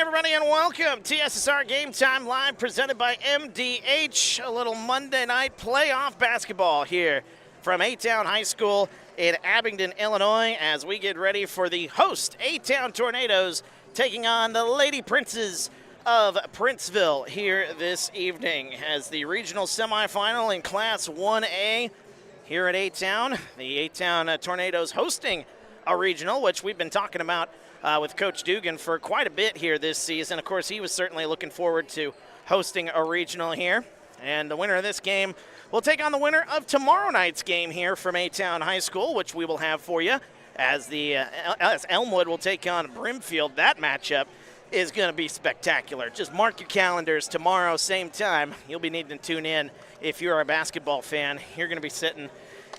everybody, and welcome. TSSR Game Time Live, presented by MDH. A little Monday night playoff basketball here from A-Town High School in Abingdon, Illinois, as we get ready for the host A-Town Tornadoes taking on the Lady Princes of Princeville here this evening as the regional semifinal in Class 1A here at A-Town. The A-Town Tornadoes hosting a regional, which we've been talking about with Coach Dugan for quite a bit here this season. Of course, he was certainly looking forward to hosting a regional here. And the winner of this game will take on the winner of tomorrow night's game here from A-Town High School, which we will have for you as as Elmwood will take on Brimfield. That matchup is going to be spectacular. Just mark your calendars tomorrow, same time. You'll be needing to tune in if you're a basketball fan. You're going to be sitting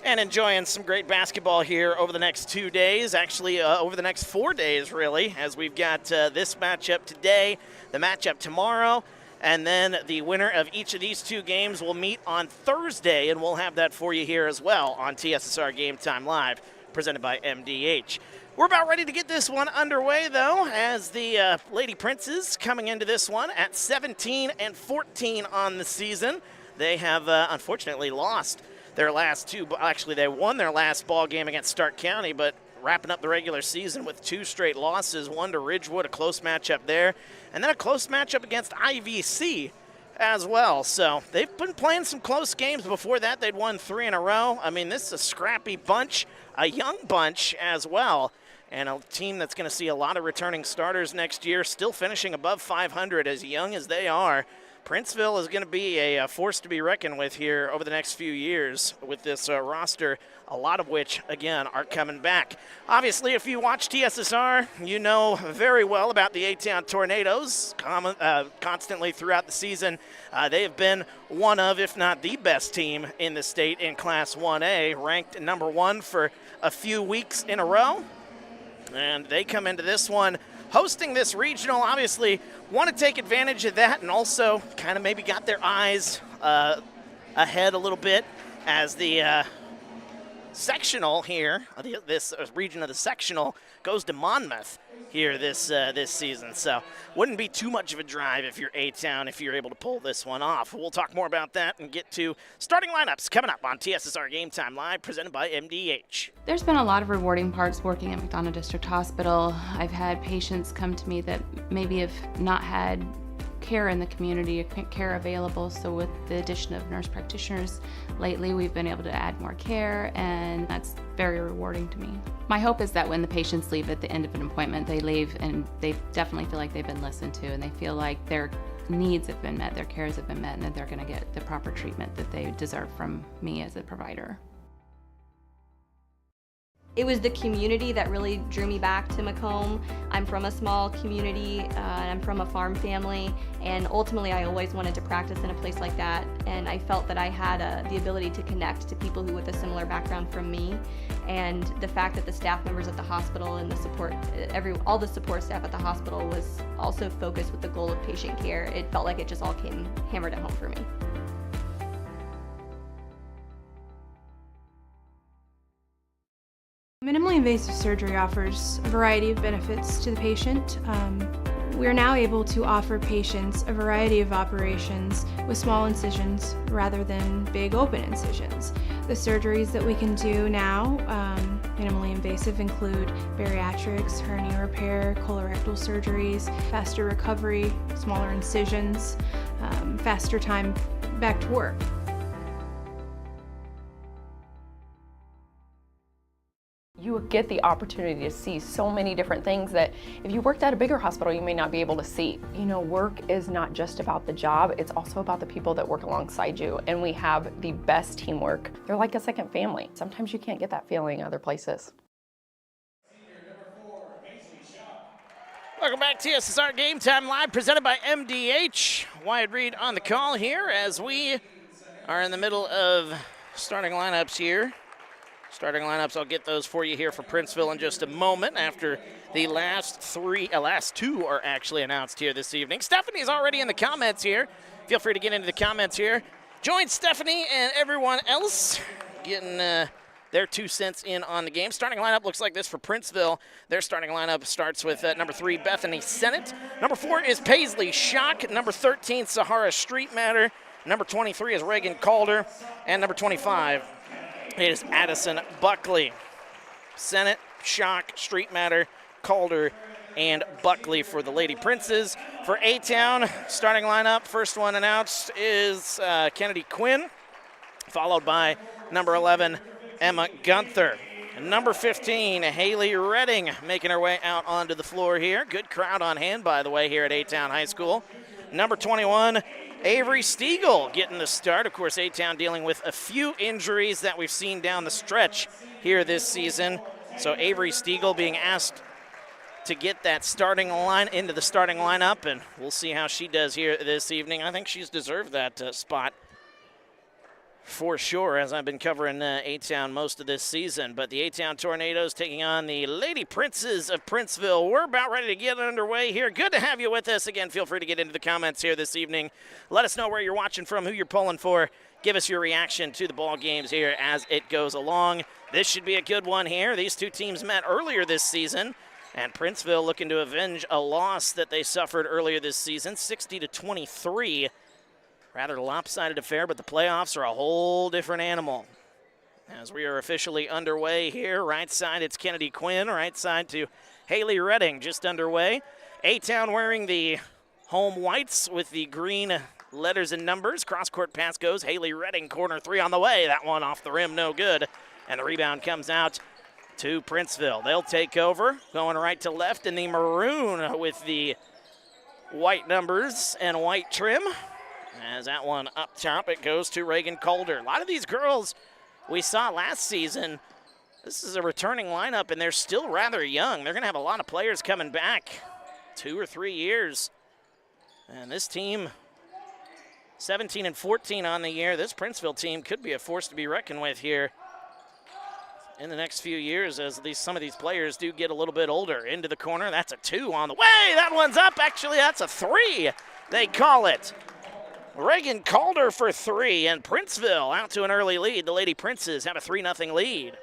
and enjoying some great basketball here over the next 2 days, actually over the next 4 days, really, as we've got this matchup today, the matchup tomorrow, and then the winner of each of these two games will meet on Thursday, and we'll have that for you here as well on TSSR Game Time Live, presented by MDH. We're about ready to get this one underway, though, as the Lady Princes coming into this one at 17-14 on the season. They have unfortunately lost their last two. Actually, they won their last ball game against Stark County, but wrapping up the regular season with 2 straight losses, one to Ridgewood, a close matchup there, and then a close matchup against IVC as well. So they've been playing some close games. Before that, they'd won 3 in a row. I mean, this is a scrappy bunch, a young bunch as well, and a team that's going to see a lot of returning starters next year, still finishing above 500 as young as they are. Princeville is going to be a force to be reckoned with here over the next few years with this roster, a lot of which, again, are coming back. Obviously, if you watch TSSR, you know very well about the A-Town Tornadoes. Constantly throughout the season, they have been one of, if not the best team in the state in Class 1A, ranked number 1 for a few weeks in a row. And they come into this one hosting this regional, obviously want to take advantage of that, and also kind of maybe got their eyes ahead a little bit as the sectional here, this region of the sectional goes to Monmouth here this season. So wouldn't be too much of a drive if you're A-Town if you're able to pull this one off. We'll talk more about that and get to starting lineups coming up on TSSR Game Time Live, presented by MDH. There's been a lot of rewarding parts working at McDonough District Hospital. I've had patients come to me that maybe have not had care in the community, care available. So with the addition of nurse practitioners lately, we've been able to add more care, and that's very rewarding to me. My hope is that when the patients leave at the end of an appointment, they leave and they definitely feel like they've been listened to, and they feel like their needs have been met, their cares have been met, and that they're going to get the proper treatment that they deserve from me as a provider. It was the community that really drew me back to Macomb. I'm from a small community, and I'm from a farm family, and ultimately I always wanted to practice in a place like that, and I felt that I had the ability to connect to people who with a similar background from me, and the fact that the staff members at the hospital and the support, all the support staff at the hospital was also focused with the goal of patient care. It felt like it just all came hammered at home for me. Minimally invasive surgery offers a variety of benefits to the patient. We're now able to offer patients a variety of operations with small incisions rather than big open incisions. The surgeries that we can do now, minimally invasive, include bariatrics, hernia repair, colorectal surgeries, faster recovery, smaller incisions, faster time back to work. You get the opportunity to see so many different things that if you worked at a bigger hospital, you may not be able to see. You know, work is not just about the job, it's also about the people that work alongside you, and we have the best teamwork. They're like a second family. Sometimes you can't get that feeling other places. Welcome back to TSSR Game Time Live, presented by MDH. Wyatt Reed on the call here as we are in the middle of starting lineups here. Starting lineups, I'll get those for you here for Princeville in just a moment after the last two are actually announced here this evening. Stephanie's already in the comments here. Feel free to get into the comments here. Join Stephanie and everyone else getting their 2 cents in on the game. Starting lineup looks like this for Princeville. Their starting lineup starts with number 3, Bethany Sennett. Number 4 is Paisley Schock. Number 13, Sahara Street Matter. Number 23 is Reagan Calder. And number 25 is Addison Buckley. Sennett, Schock, Street Matter, Calder, and Buckley for the Lady Princes. For A-Town, starting lineup, first one announced is Kennedy Quinn, followed by number 11, Emma Gunther. Number 15, Haley Redding, making her way out onto the floor here. Good crowd on hand, by the way, here at A-Town High School. Number 21, Avery Stiegel getting the start. Of course, A-Town dealing with a few injuries that we've seen down the stretch here this season. So Avery Stiegel being asked to get that starting line into the starting lineup, and we'll see how she does here this evening. I think she's deserved that spot for sure, as I've been covering A-Town most of this season. But the A-Town Tornadoes taking on the Lady Princes of Princeville. We're about ready to get underway here. Good to have you with us. Again, feel free to get into the comments here this evening. Let us know where you're watching from, who you're pulling for. Give us your reaction to the ball games here as it goes along. This should be a good one here. These two teams met earlier this season, and Princeville looking to avenge a loss that they suffered earlier this season, 60-23. Rather lopsided affair, but the playoffs are a whole different animal. As we are officially underway here, right side it's Kennedy Quinn, right side to Haley Redding, just underway. A-Town wearing the home whites with the green letters and numbers. Cross-court pass goes. Haley Redding, corner 3 on the way. That one off the rim, no good. And the rebound comes out to Princeville. They'll take over, going right to left in the maroon with the white numbers and white trim. As that one up top, it goes to Reagan Calder. A lot of these girls we saw last season, this is a returning lineup, and they're still rather young. They're going to have a lot of players coming back 2 or 3 years. And this team, 17-14 on the year. This Princeville team could be a force to be reckoned with here in the next few years, as some of these players do get a little bit older. Into the corner, that's a 2 on the way. That one's up. Actually, that's a 3, they call it. Reagan Calder for 3, and Princeville out to an early lead. The Lady Princes have a 3-0 lead.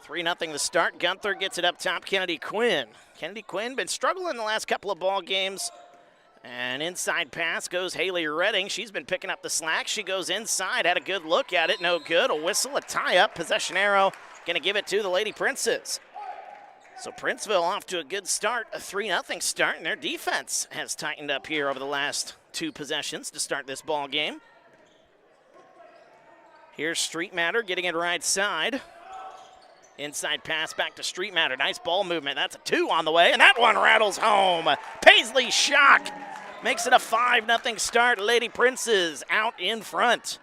3-0 the start. Gunther gets it up top. Kennedy Quinn. Kennedy Quinn been struggling the last couple of ball games. And inside pass goes Haley Redding. She's been picking up the slack. She goes inside, had a good look at it. No good. A whistle, a tie-up. Possession arrow. Going to give it to the Lady Princes. So Princeville off to a good start, a 3-0 start, and their defense has tightened up here over the last 2 possessions to start this ball game. Here's Street Matter getting it right side. Inside pass back to Street Matter. Nice ball movement. That's a 2 on the way, and that one rattles home. Paisley Schock makes it a 5-0 start. Lady Princes out in front.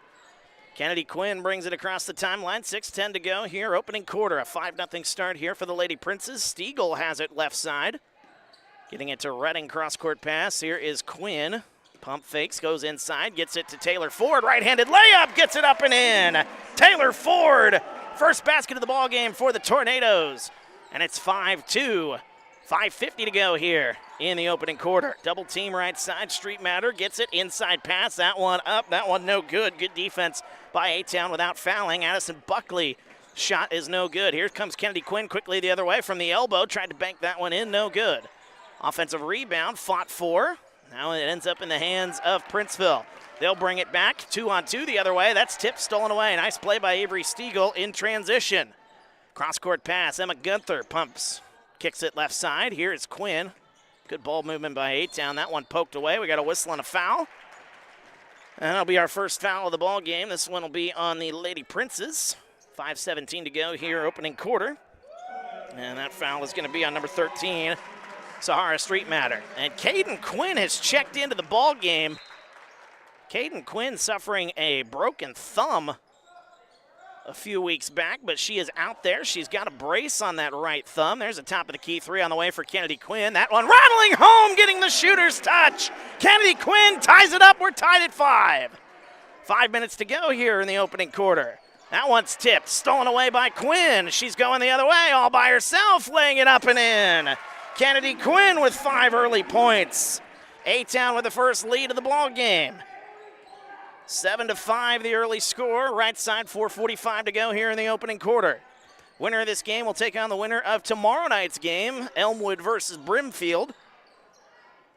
Kennedy Quinn brings it across the timeline. 6:10 to go here, opening quarter. A 5-0 start here for the Lady Princes. Stiegel has it left side. Getting it to Redding, cross-court pass. Here is Quinn. Pump fakes, goes inside, gets it to Taylor Ford. Right-handed layup, gets it up and in. Taylor Ford, first basket of the ball game for the Tornadoes. And it's 5-2. 5:50 to go here in the opening quarter. Double team right side. Street Matter gets it. Inside pass. That one up. That one no good. Good defense by A-Town without fouling. Addison Buckley. Shot is no good. Here comes Kennedy Quinn quickly the other way from the elbow. Tried to bank that one in. No good. Offensive rebound. Fought for. Now it ends up in the hands of Princeville. They'll bring it back. 2-on-2 the other way. That's tipped, stolen away. Nice play by Avery Stiegel in transition. Cross-court pass. Emma Gunther pumps. Kicks it left side. Here is Quinn. Good ball movement by A-Town. That one poked away. We got a whistle and a foul. And that'll be our first foul of the ball game. This one will be on the Lady Princes. 5:17 to go here, opening quarter. And that foul is going to be on number 13, Sahara Street Matter. And Caden Quinn has checked into the ball game. Caden Quinn suffering a broken thumb a few weeks back, but she is out there. She's got a brace on that right thumb. There's a top of the key 3 on the way for Kennedy Quinn. That one rattling home, getting the shooter's touch. Kennedy Quinn ties it up. We're tied at 5. 5 minutes to go here in the opening quarter. That one's tipped, stolen away by Quinn. She's going the other way all by herself, laying it up and in. Kennedy Quinn with 5 early points. A-Town with the first lead of the ball game. 7-5 the early score. Right side, 4:45 to go here in the opening quarter. Winner of this game will take on the winner of tomorrow night's game, Elmwood versus Brimfield.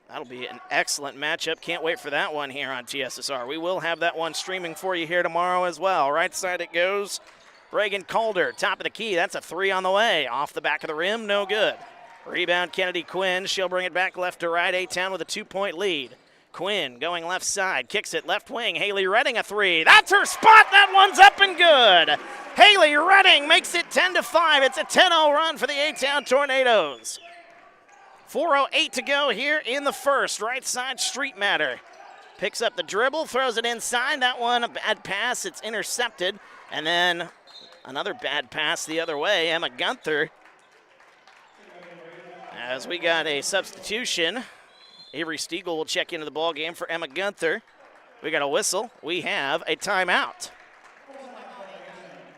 That'll be an excellent matchup. Can't wait for that one here on TSSR. We will have that one streaming for you here tomorrow as well. Right side it goes. Reagan Calder, top of the key. That's a 3 on the way. Off the back of the rim, no good. Rebound, Kennedy Quinn. She'll bring it back left to right. A-Town with a 2-point lead. Quinn going left side, kicks it left wing. Haley Redding a 3. That's her spot. That one's up and good. Haley Redding makes it 10-5. It's a 10-0 run for the A-Town Tornadoes. 4:08 to go here in the first. Right side, Street Matter. Picks up the dribble, throws it inside. That one, a bad pass. It's intercepted. And then another bad pass the other way. Emma Gunther. As we got a substitution, Avery Stiegel will check into the ball game for Emma Gunther. We got a whistle. We have a timeout.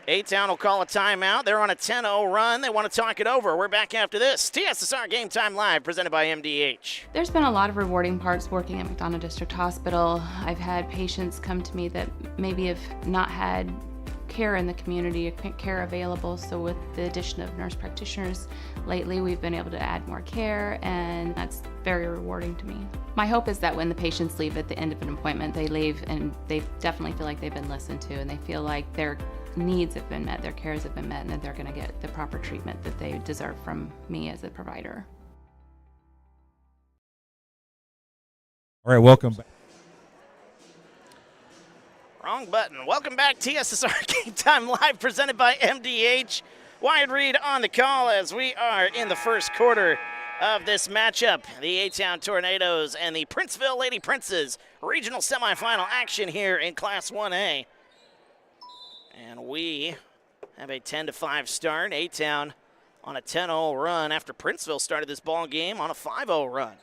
A-Town will call a timeout. They're on a 10-0 run. They want to talk it over. We're back after this. TSSR Game Time Live, presented by MDH. There's been a lot of rewarding parts working at McDonough District Hospital. I've had patients come to me that maybe have not had care in the community, care available. So with the addition of nurse practitioners lately, we've been able to add more care, and that's very rewarding to me. My hope is that when the patients leave at the end of an appointment, they leave and they definitely feel like they've been listened to, and they feel like their needs have been met, their cares have been met, and that they're going to get the proper treatment that they deserve from me as a provider. All right, welcome back. Wrong button. Welcome back, TSSR Game Time Live, presented by MDH. Wyatt Reed on the call as we are in the first quarter of this matchup. The A-Town Tornadoes and the Princeville Lady Princes regional semifinal action here in Class 1A. And we have a 10-5 start. A-Town on a 10-0 run after Princeville started this ball game on a 5-0 run.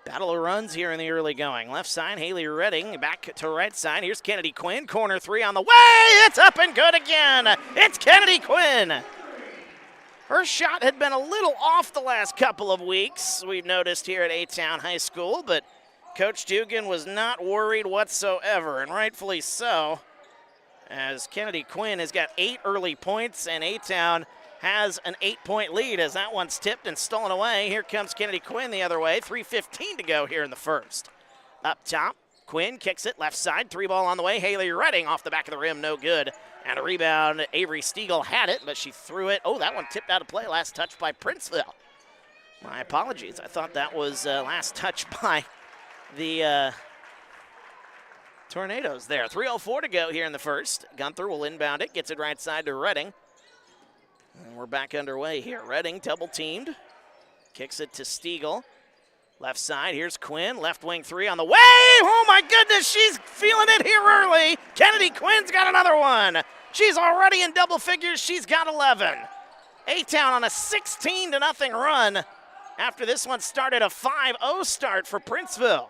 Battle of runs here in the early going. Left side, Haley Redding. Back to right side. Here's Kennedy Quinn. Corner 3 on the way. It's up and good again. It's Kennedy Quinn. Her shot had been a little off the last couple of weeks, we've noticed here at A-Town High School, but Coach Dugan was not worried whatsoever, and rightfully so, as Kennedy Quinn has got 8 early points, and A-Town has an 8-point lead as that one's tipped and stolen away. Here comes Kennedy Quinn the other way. 3:15 to go here in the first. Up top, Quinn kicks it left side. 3-ball on the way. Haley Redding off the back of the rim, no good. And a rebound. Avery Stiegel had it, but she threw it. Oh, that one tipped out of play. Last touch by Princeville. My apologies. I thought that was last touch by the Tornadoes there. 3:04 to go here in the first. Gunther will inbound it. Gets it right side to Redding. And we're back underway here. Redding double teamed. Kicks it to Stiegel. Left side, here's Quinn. Left wing 3 on the way. Oh my goodness, she's feeling it here early. Kennedy Quinn's got another one. She's already in double figures. She's got 11. A-Town on a 16-0 run after this one started a 5-0 start for Princeville.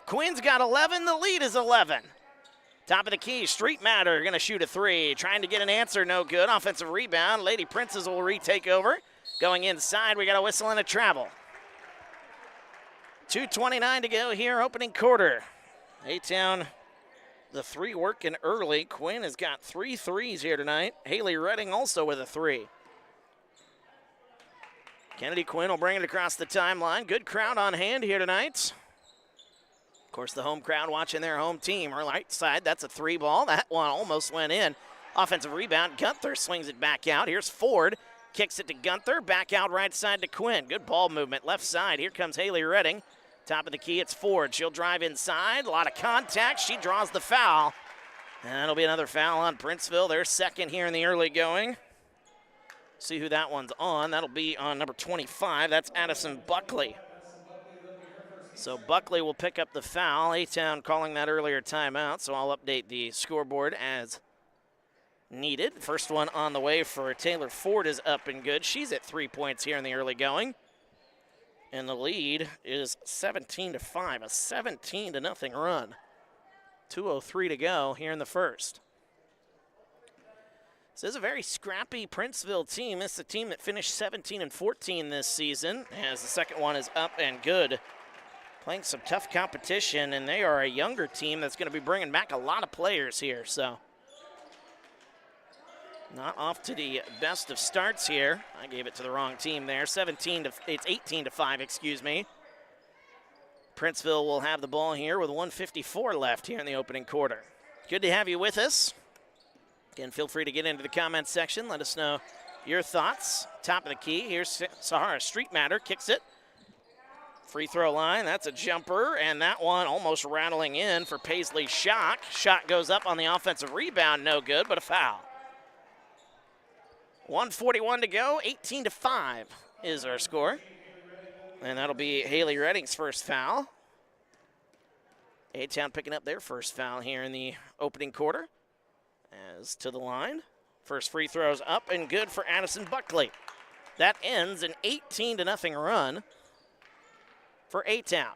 Quinn's got 11. The lead is 11. Top of the key, Street Matter going to shoot a 3. Trying to get an answer, no good. Offensive rebound. Lady Princes will retake over. Going inside, we got a whistle and a travel. 2:29 to go here, opening quarter. A-Town, the 3 working early. Quinn has got 3 threes here tonight. Haley Redding also with a 3. Kennedy Quinn will bring it across the timeline. Good crowd on hand here tonight. Of course, the home crowd watching their home team. Our right side, that's a 3-ball. That one almost went in. Offensive rebound, Gunther swings it back out. Here's Ford, kicks it to Gunther. Back out right side to Quinn. Good ball movement, left side. Here comes Haley Redding. Top of the key, it's Ford. She'll drive inside. A lot of contact. She draws the foul. And that'll be another foul on Princeville. They're second here in the early going. See who that one's on. That'll be on number 25. That's Addison Buckley. So Buckley will pick up the foul. A-Town calling that earlier timeout, so I'll update the scoreboard as needed. First one on the way for Taylor Ford is up and good. She's at 3 points here in the early going. And the lead is 17-5, a 17-0 run. 2:03 to go here in the first. This is a very scrappy Princeville team. This is a team that finished 17-14 this season, as the second one is up and good. playing some tough competition, and they are a younger team that's going to be bringing back a lot of players here. So not off to the best of starts here. I gave it to the wrong team there. It's 18-5, excuse me. Princeville will have the ball here with 1:54 left here in the opening quarter. Good to have you with us. Again, feel free to get into the comments section. Let us know your thoughts. Top of the key, here's Sahara Street Matter, kicks it. Free throw line, that's a jumper, and that one almost rattling in for Paisley Schock. Shot goes up on the offensive rebound, no good, but a foul. 1:41 to go, 18-5 is our score. And that'll be Haley Redding's first foul. A-Town picking up their first foul here in the opening quarter. As to the line, first free throw's up and good for Addison Buckley. That ends an 18-0 run for A-Town.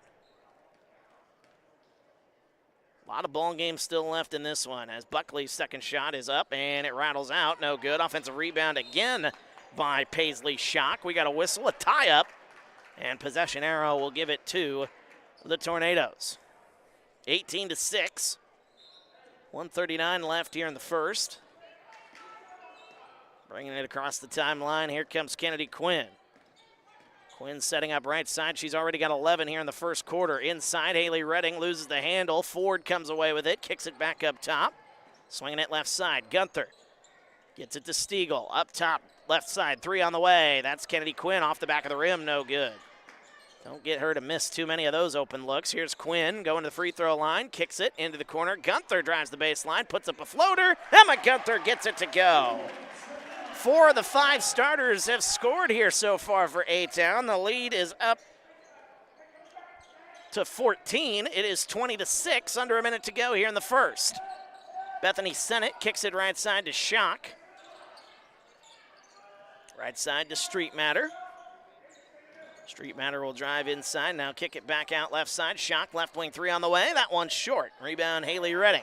A lot of ball games still left in this one as Buckley's second shot is up and it rattles out, no good. Offensive rebound again by Paisley Schock. We got a whistle, a tie-up, and possession arrow will give it to the Tornadoes. 18-6. 1:39 left here in the first. Bringing it across the timeline, here comes Kennedy Quinn. Quinn setting up right side. She's already got 11 here in the first quarter. Inside, Haley Redding loses the handle. Ford comes away with it, kicks it back up top. Swinging it left side, Gunther gets it to Stiegel. Up top, left side, three on the way. That's Kennedy Quinn off the back of the rim, no good. Don't get her to miss too many of those open looks. Here's Quinn going to the free throw line, kicks it into the corner. Gunther drives the baseline, puts up a floater. Emma Gunther gets it to go. 4 of the 5 starters have scored here so far for A-Town. The lead is up to 14. It is 20-6, under a minute to go here in the first. Bethany Sennett kicks it right side to Schock. Right side to Street Matter. Street Matter will drive inside, now kick it back out left side. Schock, left wing three on the way. That one's short. Rebound, Haley Redding.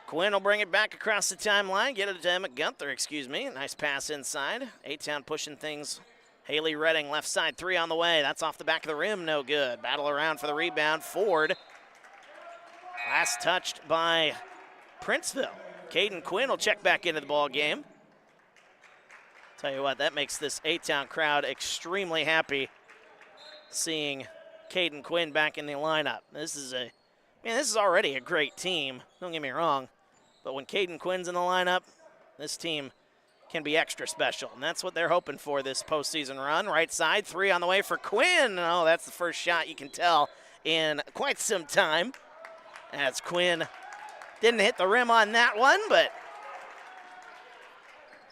Quinn will bring it back across the timeline, get it to Emma Gunther, Nice pass inside. A-Town pushing things. Haley Redding, left side, three on the way. That's off the back of the rim, no good. Battle around for the rebound, Ford. Last touched by Princeville. Caden Quinn will check back into the ball game. Tell you what, that makes this A-Town crowd extremely happy seeing Caden Quinn back in the lineup. This is already a great team, don't get me wrong. But when Caden Quinn's in the lineup, this team can be extra special. And that's what they're hoping for this postseason run. Right side, three on the way for Quinn. Oh, that's the first shot you can tell in quite some time. As Quinn didn't hit the rim on that one, but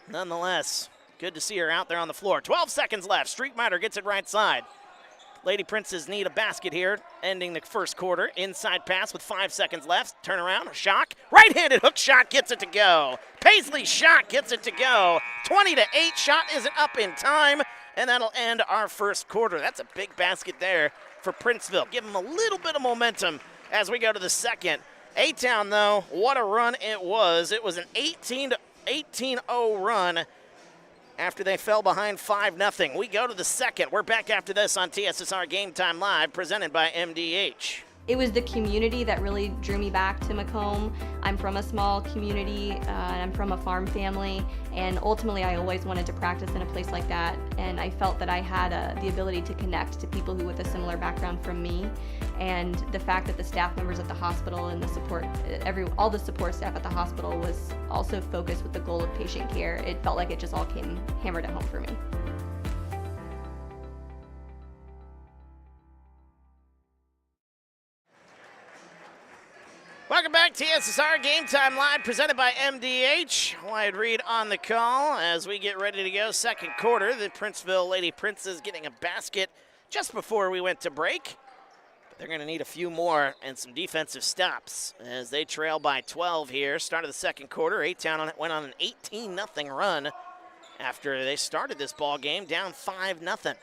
nonetheless, good to see her out there on the floor. 12 seconds left. Street Matter gets it right side. Lady Princes need a basket here, ending the first quarter. Inside pass with 5 seconds left. Turn around, Schock. Right-handed hook shot gets it to go. Paisley Schock gets it to go. 20-8, shot isn't up in time, and that'll end our first quarter. That's a big basket there for Princeville. Give them a little bit of momentum as we go to the second. A-Town, though, what a run it was. It was an 18-0 run after they fell behind 5-0. We go to the second. We're back after this on TSSR Game Time Live, presented by MDH. It was the community that really drew me back to Macomb. I'm from a small community, and I'm from a farm family, and ultimately I always wanted to practice in a place like that, and I felt that I had the ability to connect to people who with a similar background from me, and the fact that the staff members at the hospital and the support, all the support staff at the hospital was also focused with the goal of patient care. It felt like it just all came hammered at home for me. Welcome back, TSSR Game Time Live, presented by MDH. Wyatt Reed on the call as we get ready to go. Second quarter, the Princeville Lady Princes getting a basket just before we went to break. But they're going to need a few more and some defensive stops as they trail by 12 here. Start of the second quarter, A-Town went on an 18-0 run after they started this ball game down 5-0.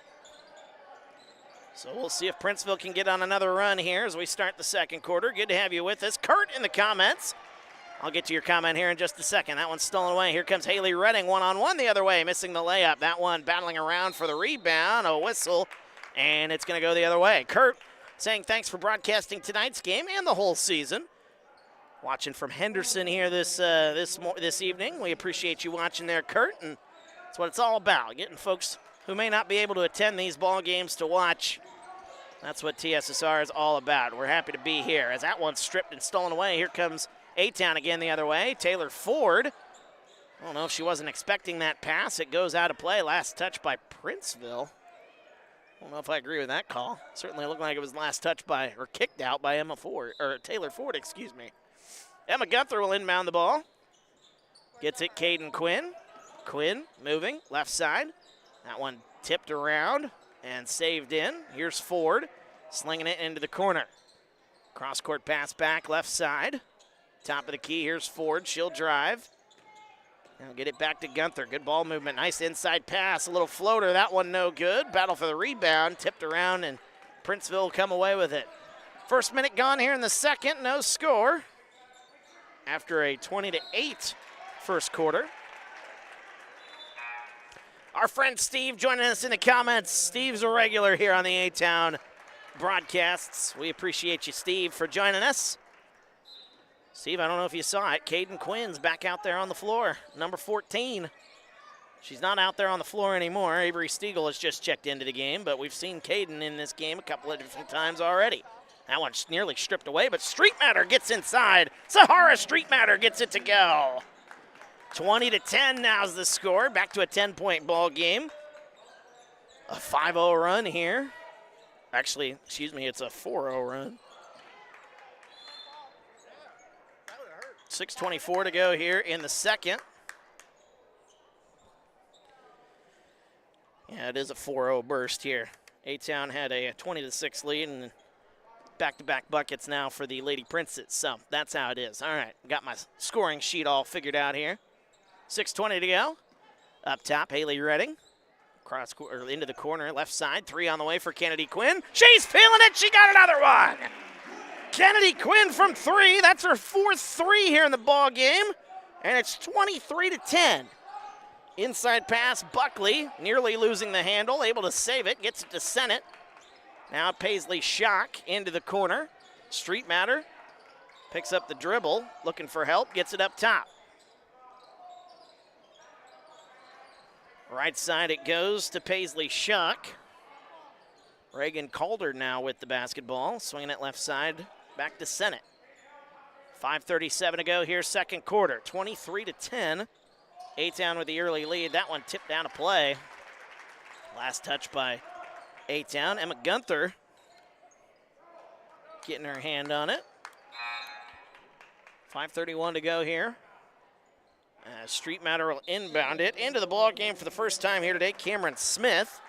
So we'll see if Princeville can get on another run here as we start the second quarter. Good to have you with us. Kurt in the comments. I'll get to your comment here in just a second. That one's stolen away. Here comes Haley Redding, one-on-one the other way, missing the layup. That one battling around for the rebound. A whistle, and it's going to go the other way. Kurt saying thanks for broadcasting tonight's game and the whole season. Watching from Henderson here this evening. We appreciate you watching there, Kurt, and that's what it's all about, getting folks who may not be able to attend these ball games to watch. That's what TSSR is all about. We're happy to be here. As that one's stripped and stolen away, here comes A-Town again the other way. Taylor Ford. I don't know if she wasn't expecting that pass. It goes out of play. Last touch by Princeville. I don't know if I agree with that call. Certainly looked like it was last touch by, or kicked out by Taylor Ford, excuse me. Emma Gunther will inbound the ball. Gets it, Caden Quinn. Quinn moving, left side. That one tipped around and saved in. Here's Ford, slinging it into the corner. Cross-court pass back, left side. Top of the key, here's Ford. She'll drive. Now get it back to Gunther. Good ball movement. Nice inside pass. A little floater. That one no good. Battle for the rebound. Tipped around, and Princeville will come away with it. First minute gone here in the second. No score. After a 20-8 first quarter. Our friend Steve joining us in the comments. Steve's a regular here on the A-Town broadcasts. We appreciate you, Steve, for joining us. Steve, I don't know if you saw it. Caden Quinn's back out there on the floor, number 14. She's not out there on the floor anymore. Avery Stiegel has just checked into the game, but we've seen Caden in this game a couple of different times already. That one's nearly stripped away, but Street Matter gets inside. Sahara Street Matter gets it to go. 20-10 now's the score. Back to a 10-point ball game. A 5-0 run here. Actually, excuse me, it's a 4-0 run. 6:24 to go here in the second. Yeah, it is a 4-0 burst here. A-Town had a 20-6 lead, and back-to-back buckets now for the Lady Princes. So that's how it is. All right, got my scoring sheet all figured out here. 6:20 to go. Up top, Haley Redding. Into the corner, left side. Three on the way for Kennedy Quinn. She's feeling it. She got another one. Kennedy Quinn from three. That's her fourth three here in the ball game, and it's 23-10. Inside pass, Buckley nearly losing the handle, able to save it, gets it to Sennett. Now Paisley Schock into the corner. Street Matter picks up the dribble, looking for help, gets it up top. Right side it goes to Paisley Schock. Reagan Calder now with the basketball, swinging it left side, back to Sennett. 5:37 to go here, second quarter, 23-10. A-Town with the early lead. That one tipped down to play. Last touch by A-Town. Emma Gunther getting her hand on it. 5:31 to go here. Street Matter will inbound it into the ball game for the first time here today. Cameron Smith.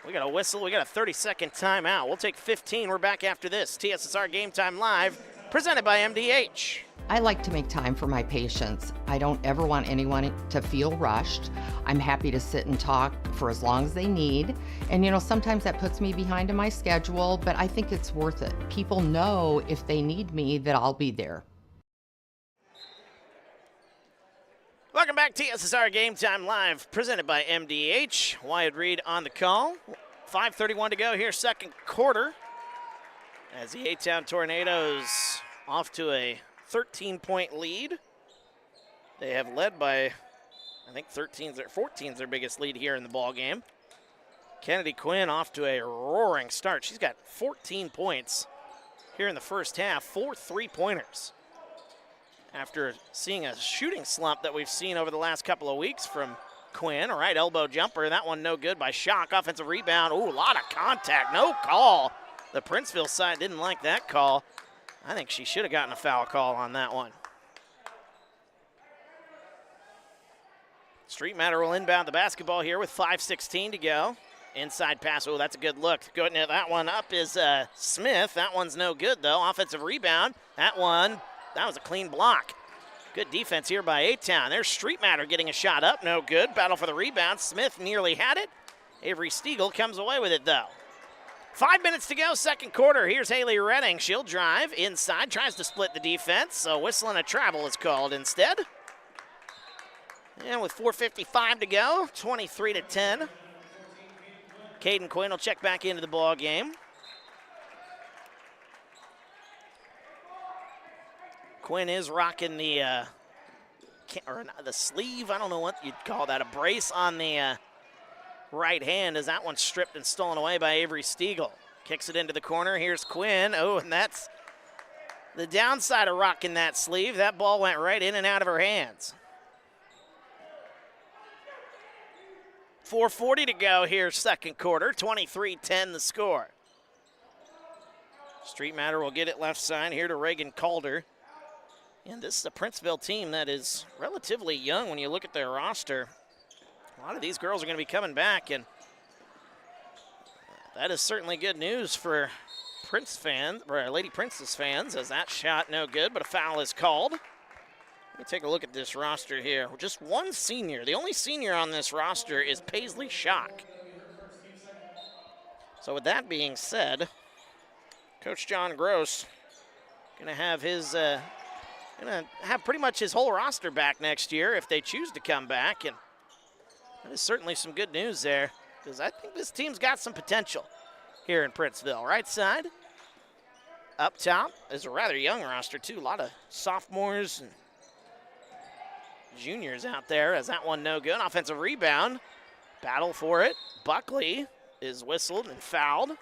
We got a whistle. We got a 30-second timeout. We'll take 15. We're back after this. TSSR Game Time Live, presented by MDH. I like to make time for my patients. I don't ever want anyone to feel rushed. I'm happy to sit and talk for as long as they need. And you know, sometimes that puts me behind in my schedule, but I think it's worth it. People know if they need me that I'll be there. Welcome back to TSSR Game Time Live, presented by MDH. Wyatt Reed on the call. 5:31 to go here, second quarter. As the A-Town Tornadoes off to a 13-point lead. They have led by, I think 14's their biggest lead here in the ball game. Kennedy Quinn off to a roaring start. She's got 14 points here in the first half, 4 3-pointers. After seeing a shooting slump that we've seen over the last couple of weeks from Quinn. All right, elbow jumper. That one no good by Schock. Offensive rebound. Ooh, a lot of contact. No call. The Princeville side didn't like that call. I think she should have gotten a foul call on that one. Street Matter will inbound the basketball here with 5:16 to go. Inside pass. Oh, that's a good look. Going to that one up is Smith. That one's no good, though. Offensive rebound. That was a clean block. Good defense here by A-Town. There's Street Matter getting a shot up. No good. Battle for the rebound. Smith nearly had it. Avery Stiegel comes away with it, though. 5 minutes to go, second quarter. Here's Haley Redding. She'll drive inside, tries to split the defense, so whistling a travel is called instead. And with 4:55 to go, 23-10. Caden Quinn will check back into the ball game. Quinn is rocking the sleeve. I don't know what you'd call that. A brace on the right hand as that one's stripped and stolen away by Avery Stiegel. Kicks it into the corner. Here's Quinn. Oh, and that's the downside of rocking that sleeve. That ball went right in and out of her hands. 4:40 to go here, second quarter. 23-10 the score. Street Matter will get it left side here to Reagan Calder. And this is a Princeville team that is relatively young when you look at their roster. A lot of these girls are going to be coming back, and that is certainly good news for Prince fans, or Lady Princess fans, as that shot no good, but a foul is called. Let me take a look at this roster here. Just one senior. The only senior on this roster is Paisley Schock. So with that being said, Coach John Gross going to have pretty much his whole roster back next year if they choose to come back, and that is certainly some good news there, because I think this team's got some potential here in Princeville. Right side, up top is a rather young roster too. A lot of sophomores and juniors out there, as that one no good. Offensive rebound, battle for it. Buckley is whistled and fouled.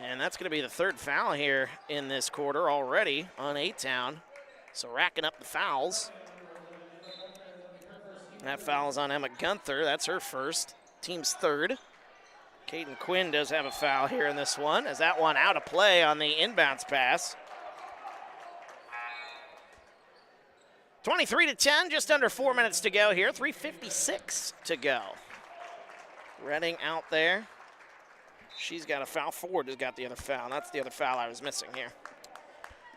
And that's going to be the third foul here in this quarter already on A-Town. So racking up the fouls. That foul is on Emma Gunther. That's her first, team's third. Caden Quinn does have a foul here in this one, as that one out of play on the inbounds pass. 23-10, just under 4 minutes to go here. 3:56 to go. Redding out there. She's got a foul. Ford has got the other foul. That's the other foul I was missing here.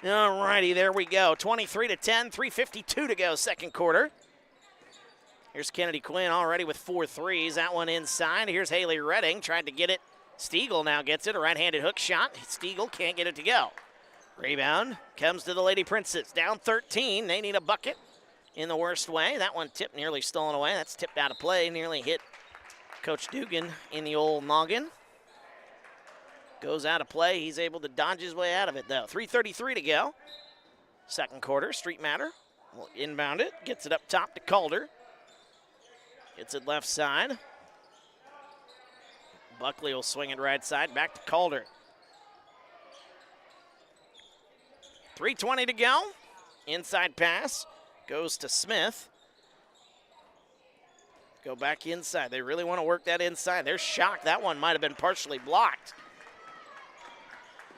All righty, there we go. 23-10, 3:52 to go, second quarter. Here's Kennedy Quinn already with 4 threes. That one inside. Here's Haley Redding. Tried to get it. Stiegel now gets it. A right-handed hook shot. Stiegel can't get it to go. Rebound comes to the Lady Princess. Down 13. They need a bucket in the worst way. That one tipped, nearly stolen away. That's tipped out of play. Nearly hit Coach Dugan in the old noggin. Goes out of play. He's able to dodge his way out of it, though. 3:33 to go. Second quarter. Street Matter will inbound it. Gets it up top to Calder. Gets it left side. Buckley will swing it right side. Back to Calder. 3:20 to go. Inside pass goes to Smith. Go back inside. They really want to work that inside. They're shocked. That one might have been partially blocked.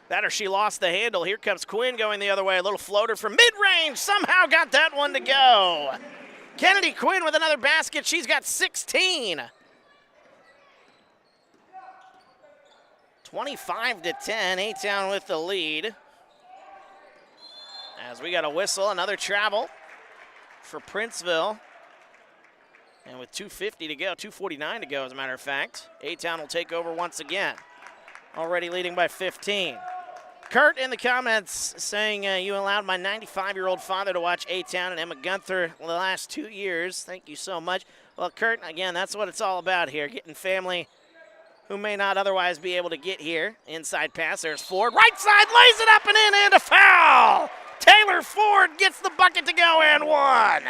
That or she lost the handle. Here comes Quinn going the other way. A little floater from mid-range. Somehow got that one to go. Kennedy Quinn with another basket. She's got 16. 25-10. A-Town with the lead. As we got a whistle, another travel for Princeville. And with 2:50 to go, 2:49 to go as a matter of fact, A-Town will take over once again. Already leading by 15. Kurt in the comments saying, you allowed my 95-year-old father to watch A-Town and Emma Gunther the last 2 years. Thank you so much. Well, Kurt, again, that's what it's all about here, getting family who may not otherwise be able to get here. Inside pass, there's Ford. Right side, lays it up and in, and a foul! Taylor Ford gets the bucket to go, and one.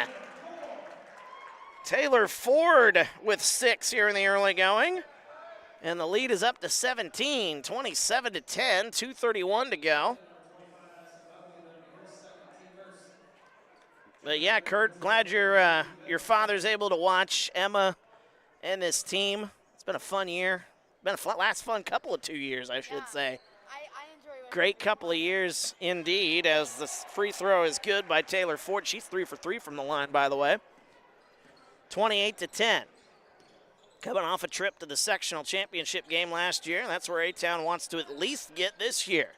Taylor Ford with 6 here in the early going. And the lead is up to 17, 27-10, 2:31 to go. But yeah, Kurt, glad your father's able to watch Emma and this team. It's been a fun year. Been a last fun couple of 2 years, I should say. I enjoy it. Great couple of years indeed, as the free throw is good by Taylor Ford. She's 3 for 3 from the line, by the way. 28-10. Coming off a trip to the sectional championship game last year. That's where A-Town wants to at least get this year.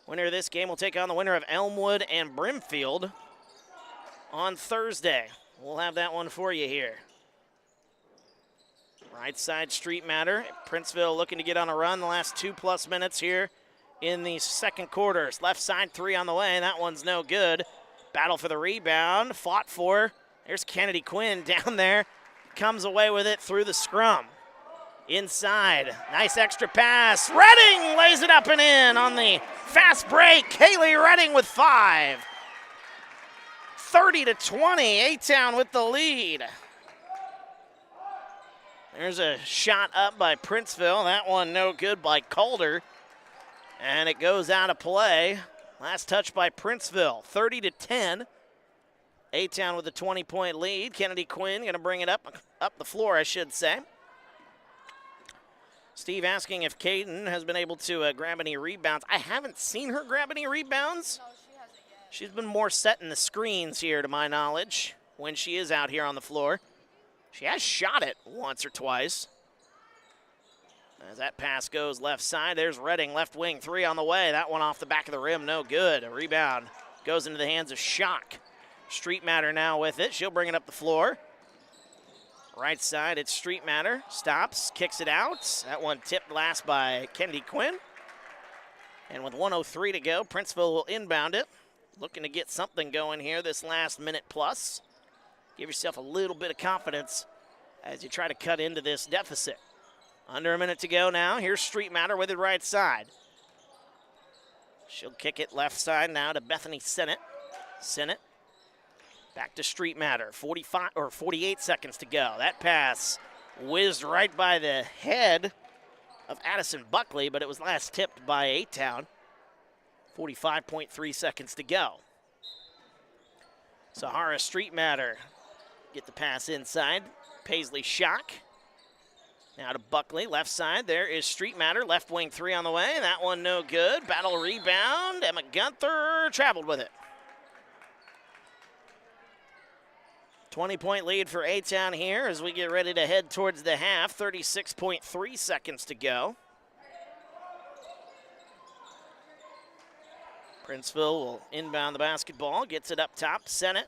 Winner of this game will take on the winner of Elmwood and Brimfield on Thursday. We'll have that one for you here. Right side, Street Matter. Princeville looking to get on a run the last 2+ minutes here in the second quarter. Left side 3 on the way. That one's no good. Battle for the rebound. Fought for. There's Kennedy Quinn down there. Comes away with it through the scrum. Inside, nice extra pass. Redding lays it up and in on the fast break. Haley Redding with 5. 30-20, A-Town with the lead. There's a shot up by Princeville. That one no good by Calder. And it goes out of play. Last touch by Princeville, 30-10. A-Town with a 20-point lead. Kennedy Quinn going to bring it up the floor, I should say. Steve asking if Caden has been able to grab any rebounds. I haven't seen her grab any rebounds. No, she hasn't yet. She's been more setting the screens here, to my knowledge, when she is out here on the floor. She has shot it once or twice. As that pass goes left side, there's Redding, left wing, 3 on the way. That one off the back of the rim, no good. A rebound goes into the hands of Schock. Street Matter now with it. She'll bring it up the floor. Right side, it's Street Matter. Stops, kicks it out. That one tipped last by Kennedy Quinn. And with 1:03 to go, Princeville will inbound it. Looking to get something going here this last minute plus. Give yourself a little bit of confidence as you try to cut into this deficit. Under a minute to go now. Here's Street Matter with it right side. She'll kick it left side now to Bethany Sennett. Sennett back to Street Matter. 48 seconds to go. That pass whizzed right by the head of Addison Buckley, but it was last tipped by A-Town. 45.3 seconds to go. Sahara Street Matter get the pass inside. Paisley Schock. Now to Buckley, left side. There is Street Matter, left wing 3 on the way. That one no good. Battle rebound. Emma Gunther traveled with it. 20-point lead for A-Town here as we get ready to head towards the half. 36.3 seconds to go. Princeville will inbound the basketball, gets it up top. Sennett,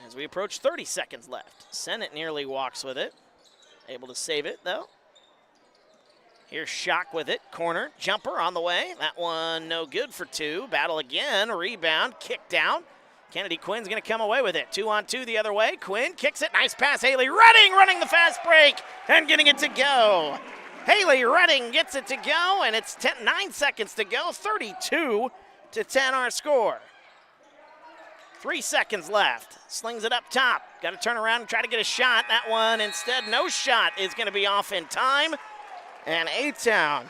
as we approach 30 seconds left. Sennett nearly walks with it. Able to save it, though. Here's Schock with it. Corner, jumper on the way. That one no good for 2. Battle again, rebound, kicked out. Kennedy Quinn's going to come away with it. 2-on-2 the other way. Quinn kicks it. Nice pass. Haley Redding running the fast break and getting it to go. Haley Redding gets it to go, and it's 9 seconds to go. 32-10 our score. 3 seconds left. Slings it up top. Got to turn around and try to get a shot. That one instead, no shot, is going to be off in time. And A-Town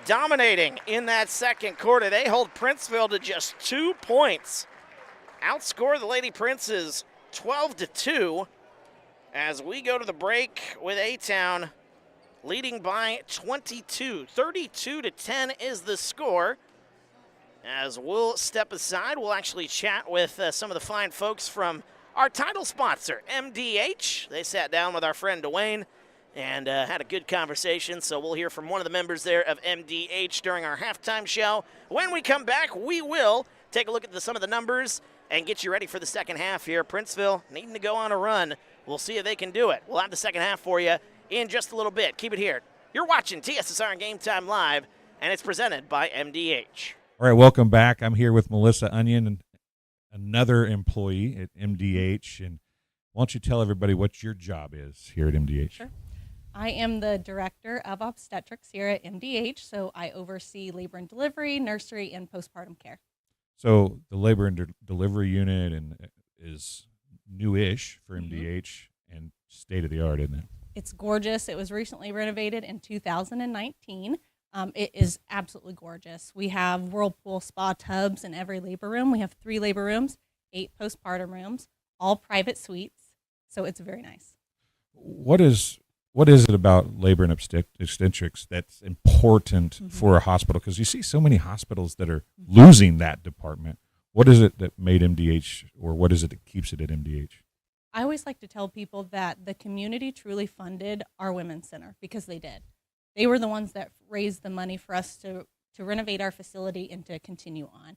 dominating in that second quarter. They hold Princeville to just 2 points. Outscore the Lady Princes 12-2 as we go to the break with A-Town leading by 22. 32-10 is the score. As we'll step aside, we'll actually chat with some of the fine folks from our title sponsor, MDH. They sat down with our friend Dwayne and had a good conversation, so we'll hear from one of the members there of MDH during our halftime show. When we come back, we will take a look at some of the numbers and get you ready for the second half here. Princeville needing to go on a run. We'll see if they can do it. We'll have the second half for you in just a little bit. Keep it here. You're watching TSSR Game Time Live, and it's presented by MDH. All right, welcome back. I'm here with Melissa Onion, and another employee at MDH. And why don't you tell everybody what your job is here at MDH? Sure. I am the director of obstetrics here at MDH, so I oversee labor and delivery, nursery, and postpartum care. So the labor and delivery unit is newish for MDH and state of the art, isn't it? It's gorgeous. It was recently renovated in 2019. It is absolutely gorgeous. We have whirlpool spa tubs in every labor room. We have 3 labor rooms, 8 postpartum rooms, all private suites. So it's very nice. What is it about labor and obstetrics that's important for a hospital? Because you see so many hospitals that are losing that department. What is it that made MDH, or what is it that keeps it at MDH? I always like to tell people that the community truly funded our women's center, because they did. They were the ones that raised the money for us to renovate our facility and to continue on.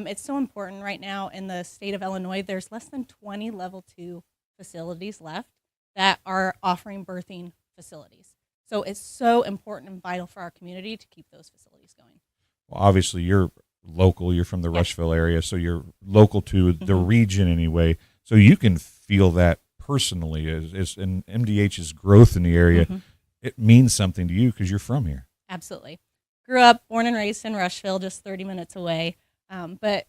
It's so important right now in the state of Illinois. There's less than 20 level 2 facilities left that are offering birthing facilities. So it's so important and vital for our community to keep those facilities going. Well, obviously you're local. You're from the Rushville area, so you're local to the region anyway. So you can feel that personally as in MDH's growth in the area. it means something to you because you're from here. Absolutely. Grew up, born and raised in Rushville, just 30 minutes away. But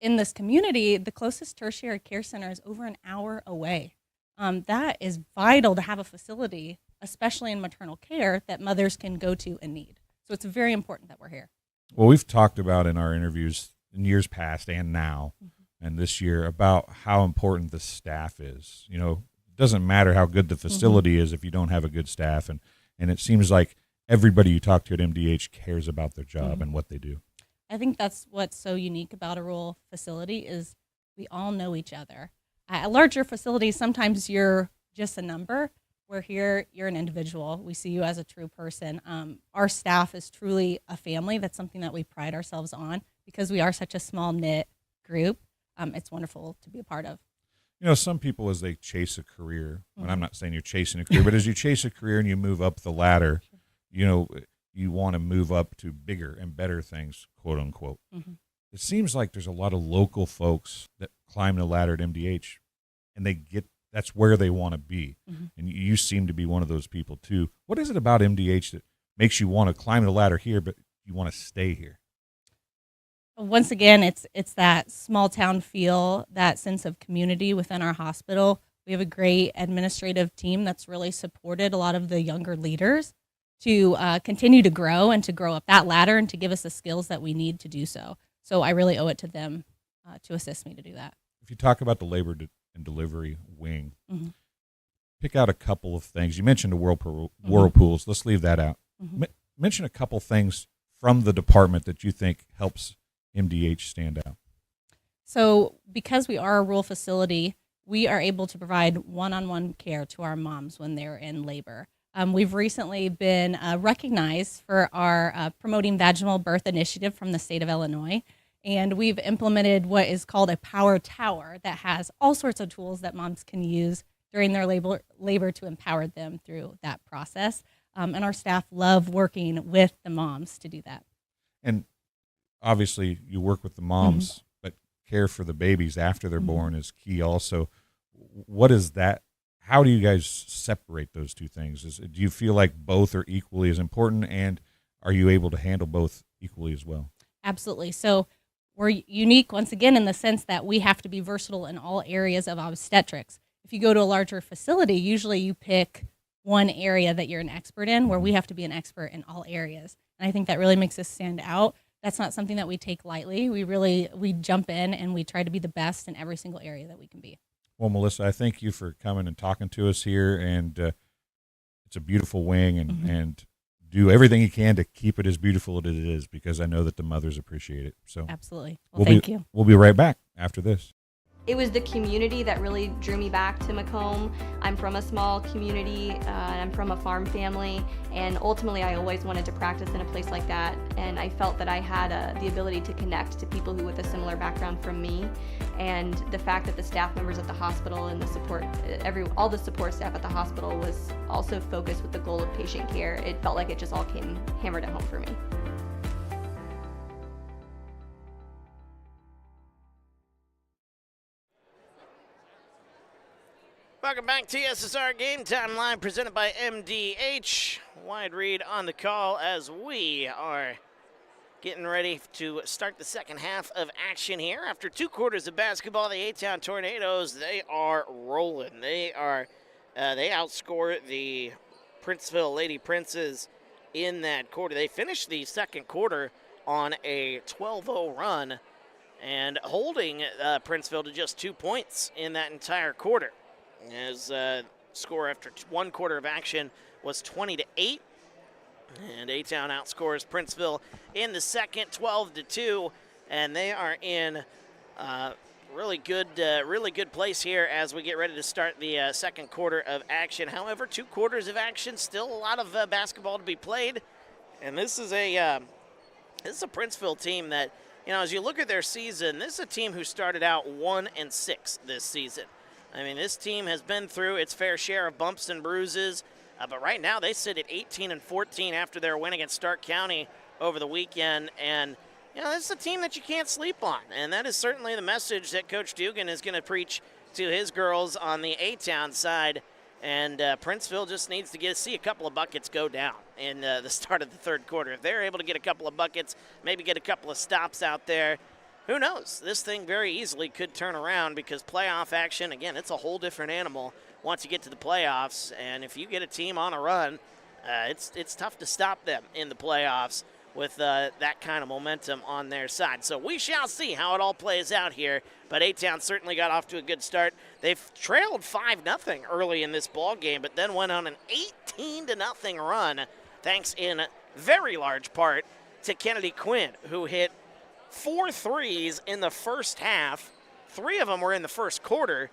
in this community, the closest tertiary care center is over an hour away. That is vital to have a facility, especially in maternal care, that mothers can go to and need. So it's very important that we're here. Well, we've talked about in our interviews in years past and now and this year about how important the staff is. You know, it doesn't matter how good the facility is if you don't have a good staff. And it seems like everybody you talk to at MDH cares about their job and what they do. I think that's what's so unique about a rural facility is we all know each other. At larger facilities, sometimes you're just a number. We're here, you're an individual. We see you as a true person. Our staff is truly a family. That's something that we pride ourselves on because we are such a small knit group. It's wonderful to be a part of. You know, some people, as they chase a career, and I'm not saying you're chasing a career, but as you chase a career and you move up the ladder, you know, you want to move up to bigger and better things, quote unquote. It seems like there's a lot of local folks that climb the ladder at MDH and that's where they want to be. And you seem to be one of those people too. What is it about MDH that makes you want to climb the ladder here, but you want to stay here? Once again, it's that small town feel, that sense of community within our hospital. We have a great administrative team that's really supported a lot of the younger leaders to continue to grow and to grow up that ladder and to give us the skills that we need to do so. So I really owe it to them to assist me to do that. If you talk about the labor and delivery wing, pick out a couple of things. You mentioned the whirlpools. Let's leave that out. Mention a couple things from the department that you think helps MDH stand out. So because we are a rural facility, we are able to provide one-on-one care to our moms when they're in labor. We've recently been recognized for our Promoting Vaginal Birth initiative from the state of Illinois. And we've implemented what is called a power tower that has all sorts of tools that moms can use during their labor to empower them through that process. And our staff love working with the moms to do that. And obviously you work with the moms, but care for the babies after they're born is key also. What is that? How do you guys separate those two things? Do you feel like both are equally as important, and are you able to handle both equally as well? Absolutely. So we're unique, once again, in the sense that we have to be versatile in all areas of obstetrics. If you go to a larger facility, usually you pick one area that you're an expert in, where we have to be an expert in all areas. And I think that really makes us stand out. That's not something that we take lightly. We jump in and we try to be the best in every single area that we can be. Well, Melissa, I thank you for coming and talking to us here, and it's a beautiful wing, and do everything you can to keep it as beautiful as it is, because I know that the mothers appreciate it. So absolutely. Well, thank you. We'll be right back after this. It was the community that really drew me back to Macomb. I'm from a small community, and I'm from a farm family, and ultimately I always wanted to practice in a place like that, and I felt that I had the ability to connect to people who with a similar background from me, and the fact that the staff members at the hospital and the support, all the support staff at the hospital was also focused with the goal of patient care. It felt like it just all came hammered at home for me. Welcome back to TSSR Game Time Live, presented by MDH. Wide read on the call as we are getting ready to start the second half of action here. After 2 quarters of basketball, the A-Town Tornadoes, they are rolling. They outscore the Princeville Lady Princes in that quarter. They finished the second quarter on a 12-0 run and holding Princeville to just 2 points in that entire quarter. As score after 1 quarter of action was 20-8, and A-Town outscores Princeville in the second 12-2, and they are in really good place here as we get ready to start the second quarter of action. However, 2 quarters of action, still a lot of basketball to be played, and this is a Princeville team that, you know, as you look at their season, this is a team who started out 1-6 this season. I mean, this team has been through its fair share of bumps and bruises, but right now they sit at 18-14 after their win against Stark County over the weekend. And, you know, this is a team that you can't sleep on, and that is certainly the message that Coach Dugan is going to preach to his girls on the A-Town side And Princeville just needs to see a couple of buckets go down in the start of the third quarter. If they're able to get a couple of buckets, maybe get a couple of stops out there, who knows? This thing very easily could turn around because playoff action, again, it's a whole different animal once you get to the playoffs. And if you get a team on a run, it's tough to stop them in the playoffs with that kind of momentum on their side. So we shall see how it all plays out here. But A-Town certainly got off to a good start. They've trailed 5-0 early in this ball game, but then went on an 18-0 run, thanks in very large part to Kennedy Quinn, who hit 4 threes in the first half. 3 of them were in the first quarter.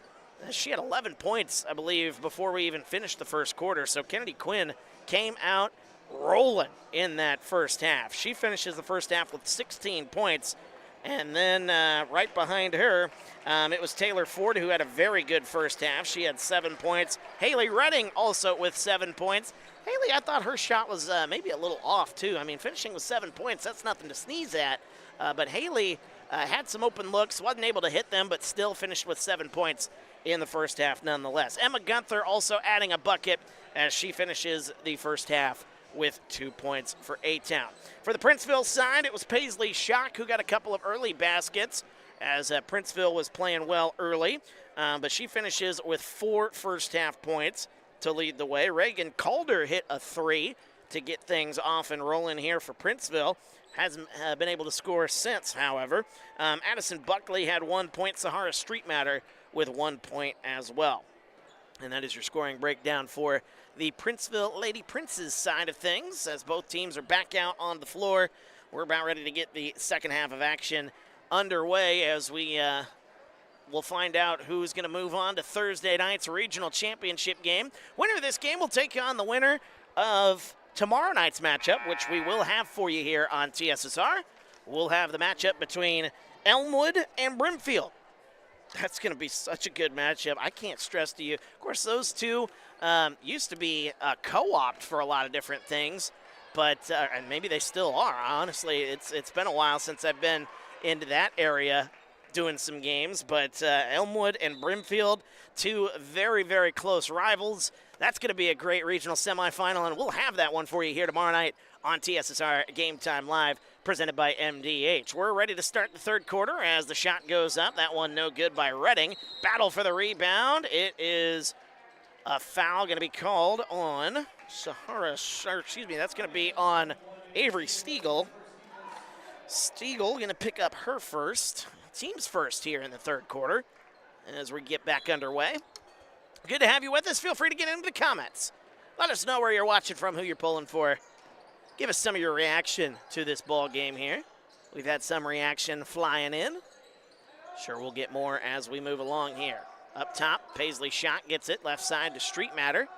She had 11 points, I believe, before we even finished the first quarter. So Kennedy Quinn came out rolling in that first half. She finishes the first half with 16 points. And then right behind her, it was Taylor Ford, who had a very good first half. She had 7 points. Haley Redding also with 7 points. Haley, I thought her shot was maybe a little off, too. I mean, finishing with 7 points, that's nothing to sneeze at. But Haley had some open looks, wasn't able to hit them, but still finished with 7 points in the first half nonetheless. Emma Gunther also adding a bucket as she finishes the first half with 2 points for A-Town. For the Princeville side, it was Paisley Schock who got a couple of early baskets as Princeville was playing well early, but she finishes with 4 first-half points to lead the way. Reagan Calder hit a 3 to get things off and rolling here for Princeville. Hasn't been able to score since, however. Addison Buckley had 1 point. Sahara Street Matter with 1 point as well. And that is your scoring breakdown for the Princeville Lady Princes side of things, as both teams are back out on the floor. We're about ready to get the second half of action underway as we will find out who's going to move on to Thursday night's regional championship game. Winner of this game will take on the winner of tomorrow night's matchup, which we will have for you here on TSSR. We'll have the matchup between Elmwood and Brimfield. That's going to be such a good matchup. I can't stress to you. Of course, those two used to be co-opt for a lot of different things, but and maybe they still are. Honestly, it's been a while since I've been into that area doing some games, but Elmwood and Brimfield, two very, very close rivals. That's going to be a great regional semifinal, and we'll have that one for you here tomorrow night on TSSR Game Time Live, presented by MDH. We're ready to start the third quarter as the shot goes up. That one no good by Redding. Battle for the rebound. It is a foul going to be called on that's going to be on Avery Stiegel. Stiegel going to pick up her first, team's first here in the third quarter as we get back underway. Good to have you with us. Feel free to get into the comments. Let us know where you're watching from, who you're pulling for. Give us some of your reaction to this ball game here. We've had some reaction flying in. Sure, we'll get more as we move along here. Up top, Paisley Schock gets it. Left side to Street Matter.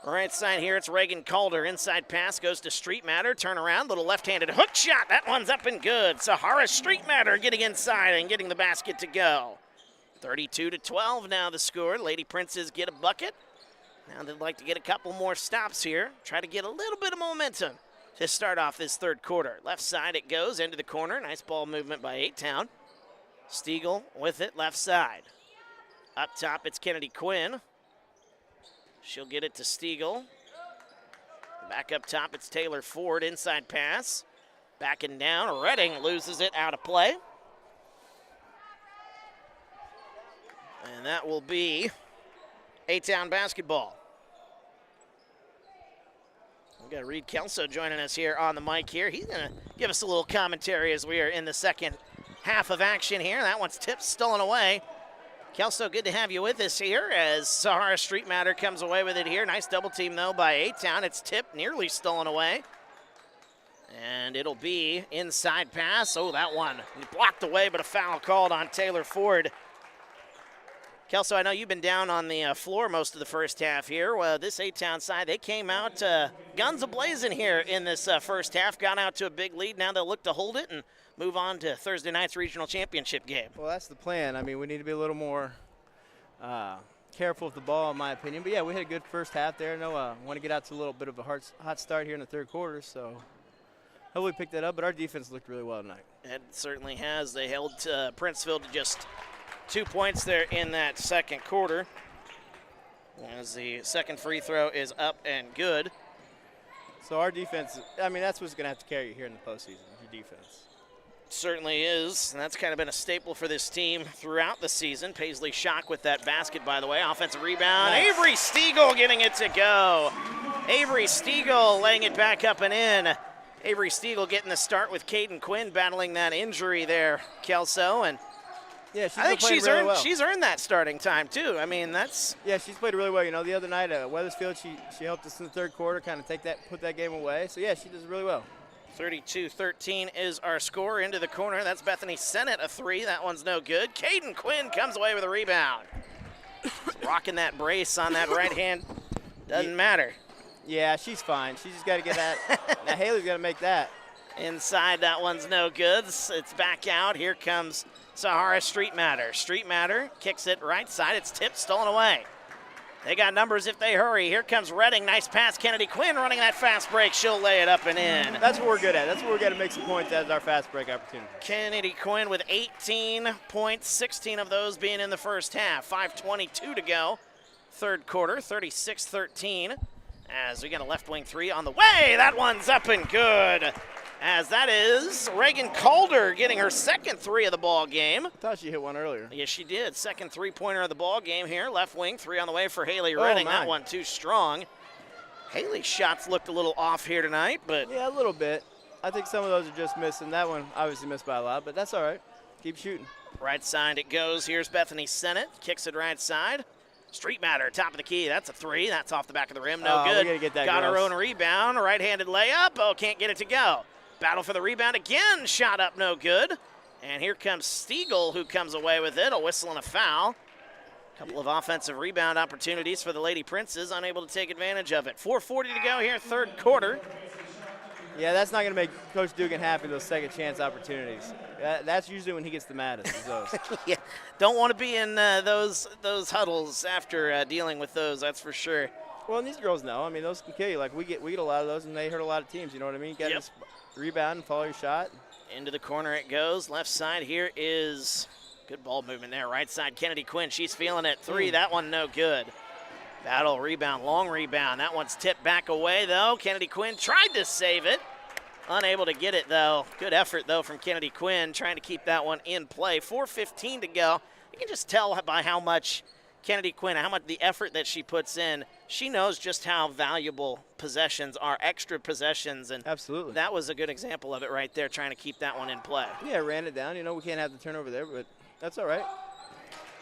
Right side here, it's Reagan Calder. Inside pass goes to Street Matter. Turn around, little left-handed hook shot. That one's up and good. Sahara Street Matter getting inside and getting the basket to go. 32-12 now the score. Lady Princes get a bucket. Now they'd like to get a couple more stops here. Try to get a little bit of momentum to start off this third quarter. Left side it goes, into the corner. Nice ball movement by A-Town. Stiegel with it, left side. Up top, it's Kennedy Quinn. She'll get it to Stiegel. Back up top, it's Taylor Ford, inside pass. Backing down, Redding loses it out of play. And that will be A-Town basketball. We've got Reed Kelso joining us here on the mic here. He's going to give us a little commentary as we are in the second half of action here. That one's tipped, stolen away. Kelso, good to have you with us here as Sahara Street Matter comes away with it here. Nice double team, though, by A-Town. It's tipped, nearly stolen away. And it'll be inside pass. Oh, that one blocked away, but a foul called on Taylor Ford. Kelso, I know you've been down on the floor most of the first half here. Well, this A-Town side, they came out guns a-blazing here in this first half, got out to a big lead. Now they'll look to hold it and move on to Thursday night's regional championship game. Well, that's the plan. I mean, we need to be a little more careful with the ball, in my opinion. But, yeah, we had a good first half there. Want to get out to a little bit of a hot start here in the third quarter, so hopefully pick that up. But our defense looked really well tonight. It certainly has. They held Princeville to just 2 points there in that second quarter. as the second free throw is up and good. So our defense, I mean, that's what's going to have to carry you here in the postseason, your defense. Certainly is, and that's kind of been a staple for this team throughout the season. Paisley Schock with that basket, by the way. Offensive rebound. Nice. Avery Stiegel getting it to go. Avery Stiegel laying it back up and in. Avery Stiegel getting the start with Caden Quinn battling that injury there, Kelso, and Yeah, she's I think been playing really well. she's earned that starting time too. I mean, that's Yeah, she's played really well. You know, the other night at Weathersfield, she helped us in the third quarter, kind of put that game away. So yeah, she does really well. 32-13 is our score. Into the corner. That's Bethany Sennett, a three. That one's no good. Caden Quinn comes away with a rebound. Rocking that brace on that right hand. Doesn't matter. Yeah, she's fine. She's just got to get that. Now Haley's got to make that. Inside, that one's no good. It's back out. Here comes Sahara Street Matter. Street Matter kicks it right side. It's tipped, stolen away. They got numbers if they hurry. Here comes Redding. Nice pass. Kennedy Quinn running that fast break. She'll lay it up and in. That's what we're good at. That's what we're going to make some points as our fast break opportunity. Kennedy Quinn with 18 points, 16 of those being in the first half. 5:22 to go. Third quarter, 36-13. As we get a left wing three on the way. That one's up and good. As that is Reagan Calder getting her second three of the ball game. I thought she hit one earlier. Yes, she did. Second three-pointer of the ball game here. Left wing three on the way for Haley Redding. That one too strong. Haley's shots looked a little off here tonight, but Yeah, a little bit. I think some of those are just missing. That one obviously missed by a lot, but that's all right. Keep shooting. right side it goes. Here's Bethany Sennett. Kicks it right side. Street Matter, top of the key. That's a three. That's off the back of the rim. No good. We gotta get that, Got her girls. own rebound. Right-handed layup. Oh, can't get it to go. Battle for the rebound again. Shot up, no good. And here comes Stiegel, who comes away with it. A whistle and a foul. Couple of offensive rebound opportunities for the Lady Princes, unable to take advantage of it. 4:40 to go here, third quarter. Yeah, that's not going to make Coach Dugan happy, those second chance opportunities. That's usually when he gets the maddest, is those. Yeah, don't want to be in those huddles after dealing with those, that's for sure. Well, and these girls know. I mean, those can kill you. Like, we get a lot of those, and they hurt a lot of teams. You know what I mean? You got to just rebound and follow your shot. Into the corner it goes. Left side here is good ball movement there. Right side, Kennedy Quinn. She's feeling it. Three. That one no good. Battle rebound, long rebound. That one's tipped back away, though. Kennedy Quinn tried to save it. Unable to get it, though. Good effort, though, from Kennedy Quinn, trying to keep that one in play. 4:15 to go. You can just tell by how much Kennedy Quinn, how much the effort that she puts in. She knows just how valuable possessions are, extra possessions. And absolutely, that was a good example of it right there, trying to keep that one in play. Yeah, ran it down. You know, we can't have the turnover there, but that's all right.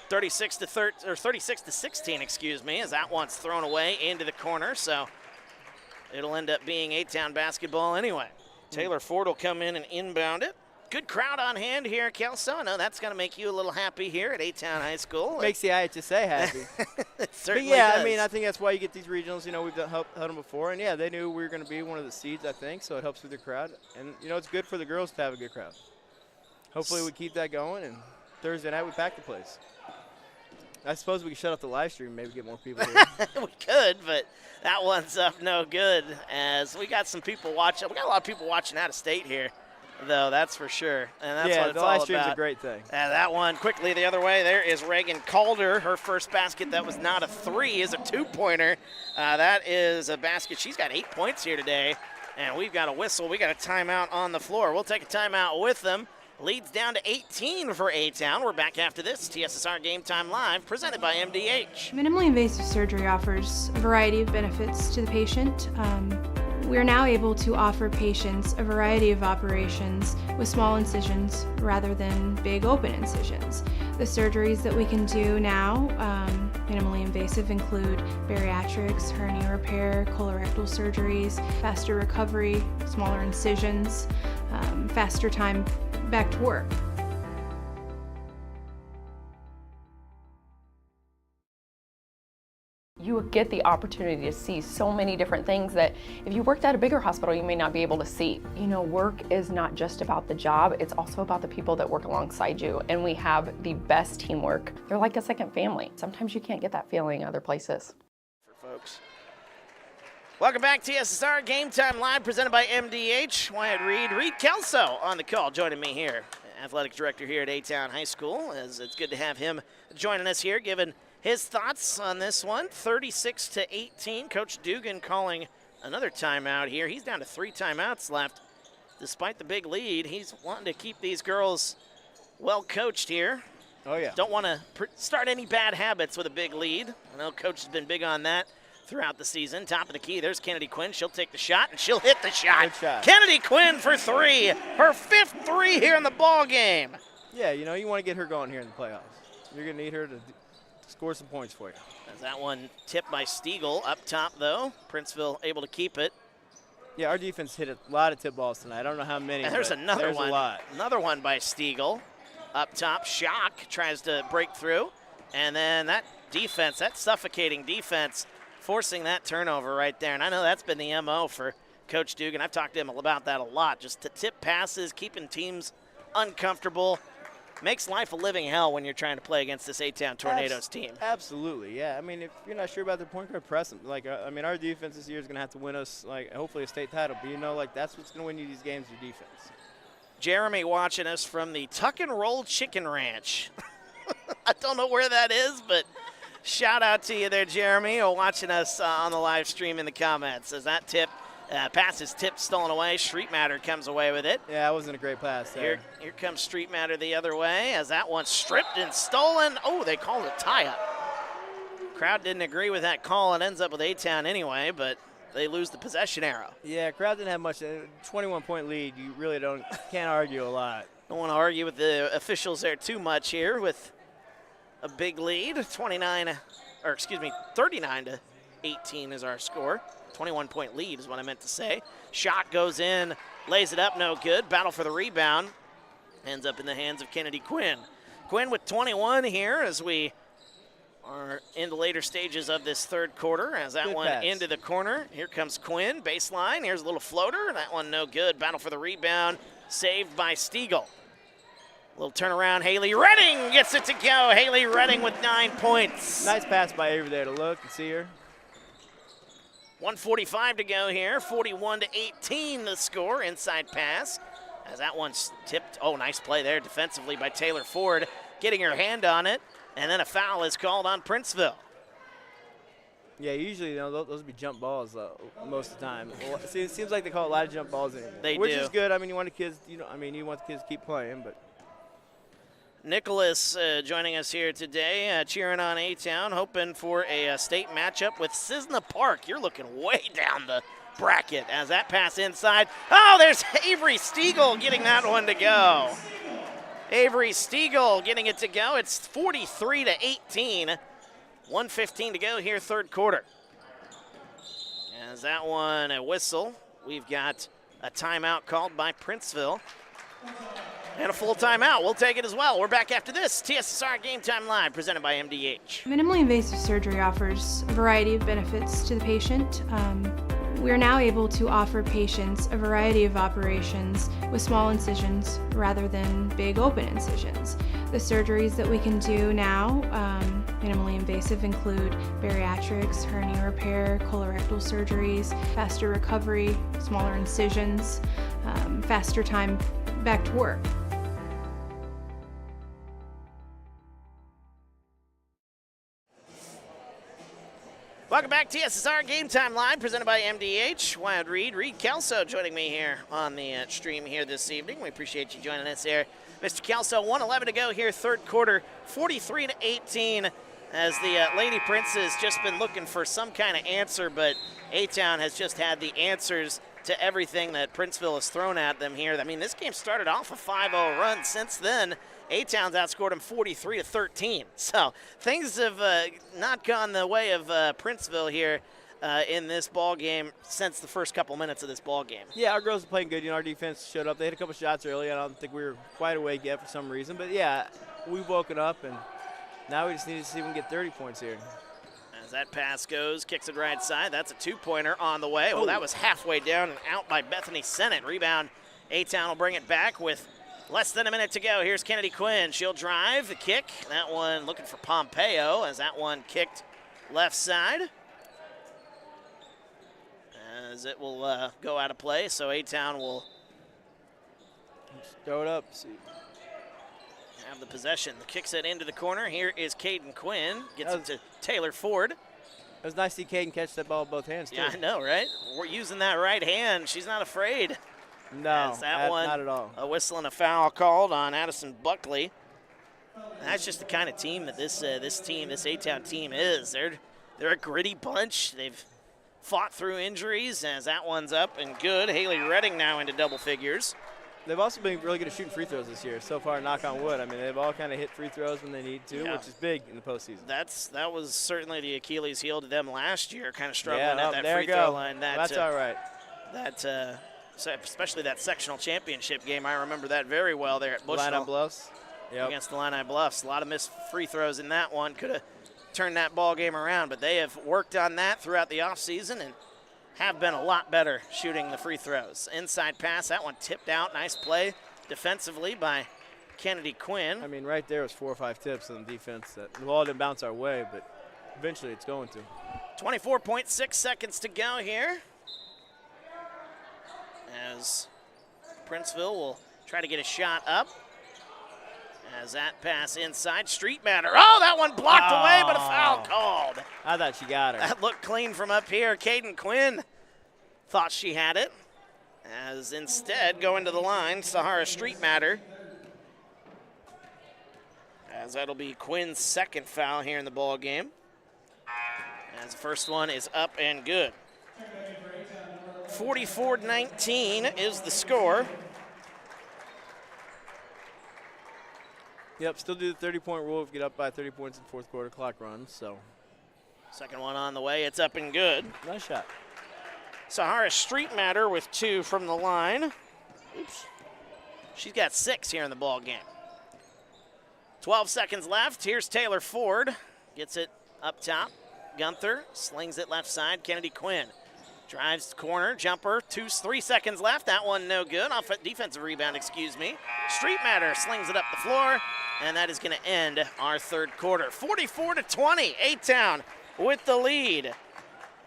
36 to 16, excuse me, as that one's thrown away into the corner. So it'll end up being A-Town basketball anyway. Taylor Ford will come in and inbound it. Good crowd on hand here, Kelso. I know that's going to make you a little happy here at A-Town High School. Makes the IHSA happy. It certainly but yeah, does. I mean, I think that's why you get these regionals. You know, we've held them before, and yeah, they knew we were going to be one of the seeds, I think, so it helps with the crowd. And, you know, it's good for the girls to have a good crowd. Hopefully we keep that going, and Thursday night we pack the place. I suppose we could shut off the live stream and maybe get more people here. We could, but that one's up no good as we got some people watching. We got a lot of people watching out of state here, though, that's for sure. And that's what it's the live all stream's about. a great thing. And that one quickly the other way. There is Reagan Calder. Her first basket that was not a three is a two-pointer. That is a basket. She's got 8 points here today. And we've got a whistle. We got a timeout on the floor. We'll take a timeout with them. Leads down to 18 for A-Town. We're back after this. TSSR Game Time Live, presented by MDH. Minimally invasive surgery offers a variety of benefits to the patient. We are now able to offer patients a variety of operations with small incisions rather than big open incisions. The surgeries that we can do now, minimally invasive, include bariatrics, hernia repair, colorectal surgeries, faster recovery, smaller incisions, faster time back to work. You get the opportunity to see so many different things that if you worked at a bigger hospital, you may not be able to see. You know, work is not just about the job, it's also about the people that work alongside you. And we have the best teamwork. They're like a second family. Sometimes you can't get that feeling other places. For folks. Welcome back, TSSR Game Time Live, presented by MDH. Wyatt Reed Kelso on the call, joining me here. Athletic director here at A-Town High School. As it's good to have him joining us here, giving his thoughts on this one. 36-18. Coach Dugan calling another timeout here. He's down to 3 timeouts left. Despite the big lead, he's wanting to keep these girls well coached here. Oh, yeah. Don't want to start any bad habits with a big lead. I know Coach has been big on that throughout the season. Top of the key, there's Kennedy Quinn. She'll take the shot, and she'll hit the shot. Good shot. Kennedy Quinn for 3. Her 5th 3 here in the ball game. Yeah, you know, you want to get her going here in the playoffs. You're going to need her to score some points for you. As that one tipped by Stiegel up top, though. Princeville able to keep it. Yeah, our defense hit a lot of tip balls tonight. I don't know how many. And there's another there's one. A lot. Another one by Stiegel. Up top, Schock tries to break through. And then that defense, that suffocating defense, forcing that turnover right there. And I know that's been the MO for Coach Dugan. I've talked to him about that a lot. Just to tip passes, keeping teams uncomfortable. Makes life a living hell when you're trying to play against this A-Town Tornadoes team. Absolutely, yeah. I mean, if you're not sure about their point guard, press them. Like, I mean, our defense this year is going to have to win us, like, hopefully a state title. But, you know, like, that's what's going to win you these games, your defense. Jeremy watching us from the Tuck and Roll Chicken Ranch. I don't know where that is, but shout out to you there, Jeremy, watching us on the live stream in the comments. As that pass is tipped, stolen away, Street Matter comes away with it. Yeah, that wasn't a great pass there. Here comes Street Matter the other way as that one's stripped and stolen. Oh, they called a tie-up. Crowd didn't agree with that call and ends up with A-Town anyway, but they lose the possession arrow. Yeah, crowd didn't have much. 21-point lead, you really can't argue a lot. Don't want to argue with the officials there too much here with a big lead. 39-18 is our score. 21-point lead is what I meant to say. Shot goes in, lays it up, no good. Battle for the rebound. Ends up in the hands of Kennedy Quinn. Quinn with 21 here as we are in the later stages of this third quarter. As that Good one pass. into the corner. Here comes Quinn, baseline. Here's a little floater. That one no good. Battle for the rebound, saved by Stiegel. Little turnaround, Haley Redding gets it to go. Haley Redding with 9 points. Nice pass by Avery there to look and see her. 1:45 to go here. 41-18 the score. Inside pass. As that one's tipped. Oh, nice play there defensively by Taylor Ford, getting her hand on it. And then a foul is called on Princeville. Yeah, usually, you know, those would be jump balls most of the time. See, it seems like they call a lot of jump balls anymore. Which do. is good. I mean, you want the kids, you want the kids to keep playing, but. Nicholas joining us here today, cheering on A-Town, hoping for a state matchup with Cisna Park. You're looking way down the bracket as that pass inside. Oh, there's Avery Stiegel getting that one to go. Avery Stiegel getting it to go. It's 43-18. 1:15 to go here, third quarter. As that one a whistle, we've got a timeout called by Princeville. And a full timeout. We'll take it as well. We're back after this. TSSR Game Time Live, presented by MDH. Minimally invasive surgery offers a variety of benefits to the patient. We are now able to offer patients a variety of operations with small incisions rather than big open incisions. The surgeries that we can do now, minimally invasive, include bariatrics, hernia repair, colorectal surgeries, faster recovery, smaller incisions, faster time back to work. Welcome back, TSSR Game Time Live, presented by MDH. Wyatt Reed Kelso joining me here on the stream here this evening. We appreciate you joining us here. Mr. Kelso, 1:11 to go here, third quarter, 43-18, as the Lady Prince has just been looking for some kind of answer, but A-Town has just had the answers to everything that Princeville has thrown at them here. I mean, this game started off a 5-0 run. Since then, A-Town's outscored them 43-13. So things have not gone the way of Princeville here in this ball game since the first couple minutes of this ball game. Yeah, our girls are playing good. You know, our defense showed up. They hit a couple shots early. I don't think we were quite awake yet for some reason. But, yeah, we've woken up, and now we just need to see if we can get 30 points here. As that pass goes, kicks it right side. That's a two-pointer on the way. Well, that was halfway down and out by Bethany Sennett. Rebound, A-Town will bring it back with less than a minute to go. Here's Kennedy Quinn. She'll drive the kick. That one looking for Pompeo as that one kicked left side. As it will go out of play, so A-Town will throw it up. See. have the possession. Kicks it into the corner. Here is Caden Quinn. Gets it to Taylor Ford. It was nice to see Caden catch that ball with both hands, too. Yeah, I know, right? We're using that right hand. She's not afraid. No, not at all. A whistle and a foul called on Addison Buckley. And that's just the kind of team that this A-Town team is. They're a gritty bunch. They've fought through injuries as that one's up and good. Haley Redding now into double figures. They've also been really good at shooting free throws this year. So far, knock on wood. I mean, they've all kind of hit free throws when they need to, which is big in the postseason. That was certainly the Achilles heel to them last year, kind of struggling at that there free throw line. That's all right. Especially that sectional championship game, I remember that very well there at Bushnell. Illini Bluffs. Yep. Against the Illini Bluffs. A lot of missed free throws in that one. Could have turned that ball game around, but they have worked on that throughout the offseason and have been a lot better shooting the free throws. Inside pass, that one tipped out. Nice play defensively by Kennedy Quinn. I mean, right there was 4 or 5 tips on defense. That the ball didn't bounce our way, but eventually it's going to. 24.6 seconds to go here. As Princeville will try to get a shot up. As that pass inside, Street Matter. Oh, that one blocked away, but a foul called. I thought she got her. That looked clean from up here. Caden Quinn thought she had it. As instead, going to the line, Sahara Street Matter. As that'll be Quinn's second foul here in the ball game. As the first one is up and good. 44-19 is the score. Yep, still do the 30-point rule if you get up by 30 points in fourth quarter, clock runs. So, second one on the way, it's up and good. Nice shot. Sahara Street Matter with 2 from the line. Oops. She's got 6 here in the ball game. 12 seconds left. Here's Taylor Ford. Gets it up top. Gunther slings it left side. Kennedy Quinn drives the corner. Jumper. 3 seconds left. That one no good. Defensive rebound, excuse me. Street Matter slings it up the floor. And that is going to end our third quarter. 44-20. A-Town with the lead.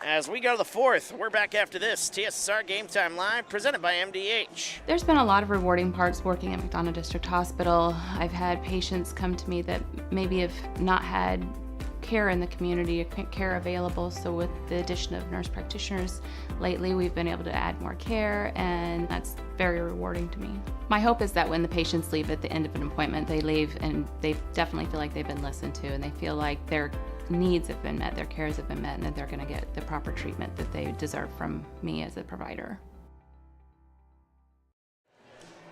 As we go to the fourth, we're back after this. TSSR Game Time Live, presented by MDH. There's been a lot of rewarding parts working at McDonough District Hospital. I've had patients come to me that maybe have not had care in the community, care available. So with the addition of nurse practitioners lately, we've been able to add more care, and that's very rewarding to me. My hope is that when the patients leave at the end of an appointment, they leave and they definitely feel like they've been listened to, and they feel like their needs have been met, their cares have been met, and that they're going to get the proper treatment that they deserve from me as a provider.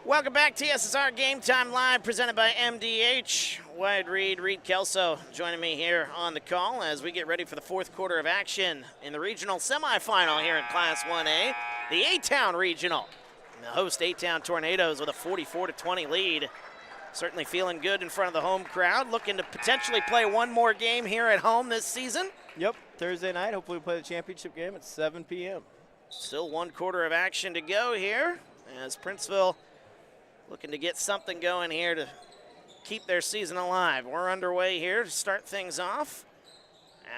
Welcome back, TSSR Game Time Live, presented by MDH. Wyatt Reed Kelso joining me here on the call as we get ready for the fourth quarter of action in the regional semifinal here in Class 1A, the A-Town Regional. And the host A-Town Tornadoes with a 44-20 lead. Certainly feeling good in front of the home crowd, looking to potentially play one more game here at home this season. Yep, Thursday night, hopefully we play the championship game at 7 p.m. Still one quarter of action to go here as Princeville looking to get something going here to keep their season alive. We're underway here to start things off.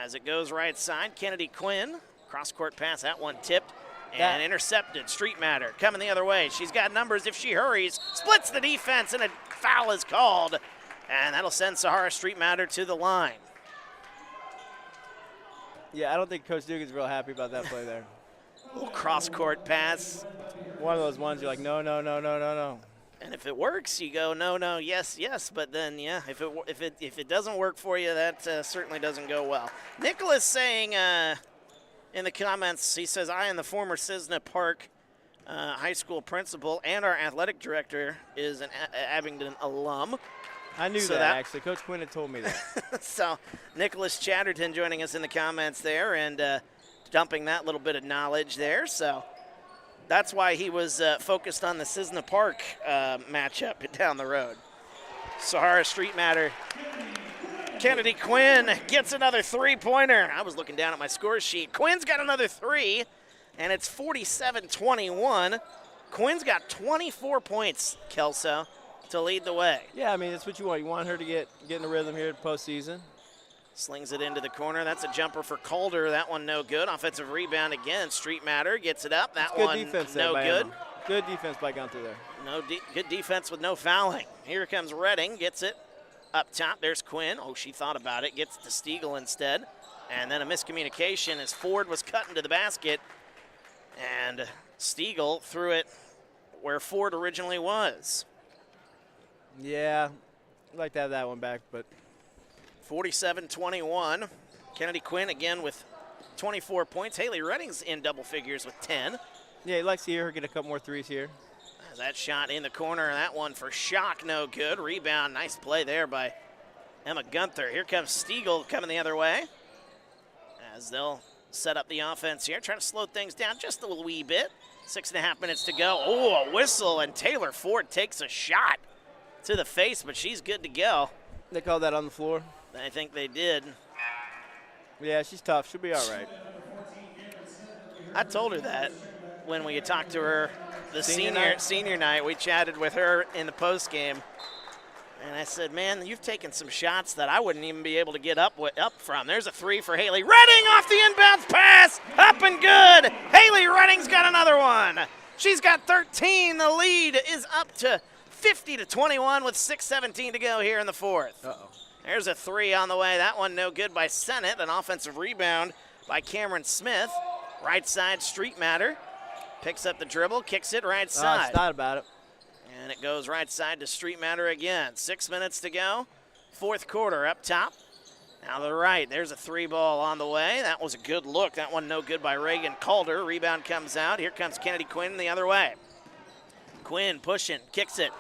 As it goes right side, Kennedy Quinn, cross-court pass, that one tipped and intercepted. Street Matter coming the other way. She's got numbers if she hurries, splits the defense, and a foul is called. And that'll send Sahara Street Matter to the line. Yeah, I don't think Coach Dugan's real happy about that play there. Little cross-court pass. One of those ones you're like, no, no, no, no, no, no. And if it works, you go, no, no, yes, yes. But then, yeah, if it doesn't work for you, that certainly doesn't go well. Nicholas saying in the comments, he says, I am the former Cisna Park high school principal, and our athletic director is an Abingdon alum. I knew that, actually. Coach Quinn had told me that. So Nicholas Chatterton joining us in the comments there and dumping that little bit of knowledge there. So that's why he was focused on the Cisna Park matchup down the road. Sahara Street Matter. Kennedy Quinn gets another three-pointer. I was looking down at my score sheet. Quinn's got another 3, and it's 47-21. Quinn's got 24 points, Kelso, to lead the way. Yeah, I mean, that's what you want. You want her to get in the rhythm here at postseason. Slings it into the corner. That's a jumper for Calder. That one no good. Offensive rebound again. Street Matter gets it up. That one defense no good. Good defense by Gunther there. Good defense with no fouling. Here comes Redding, gets it up top. There's Quinn. Oh, she thought about it. Gets it to Stiegel instead. And then a miscommunication as Ford was cut into the basket. And Stiegel threw it where Ford originally was. Yeah, I'd like to have that one back, but 47-21. Kennedy Quinn again with 24 points. Haley Redding's in double figures with 10. yeah, you'd like to see her get a couple more threes here. That shot in the corner, that one for Schock, no good. Rebound, nice play there by Emma Gunther. Here comes Stiegel coming the other way as they'll set up the offense here, trying to slow things down just a wee bit. 6.5 minutes to go. Oh, a whistle, and Taylor Ford takes a shot to the face, but she's good to go. They called that on the floor. I think they did. Yeah, she's tough. She'll be all right. I told her that when we had talked to her the Senior senior night. We chatted with her in the post game, and I said, "Man, you've taken some shots that I wouldn't even be able to get up from." There's a three for Haley Redding off the inbounds pass, up and good. Haley Redding's got another one. She's got 13. The lead is up to 50-21 with 6:17 to go here in the fourth. Uh-oh. There's a three on the way. That one no good by Sennett. An offensive rebound by Cameron Smith. Right side, Street Matter. Picks up the dribble, kicks it right side. It's not about it. And it goes right side to Street Matter again. 6 minutes to go. Fourth quarter up top. Now to the right, there's a three ball on the way. That was a good look. That one no good by Reagan Calder. Rebound comes out. Here comes Kennedy Quinn the other way. Quinn pushing, kicks it.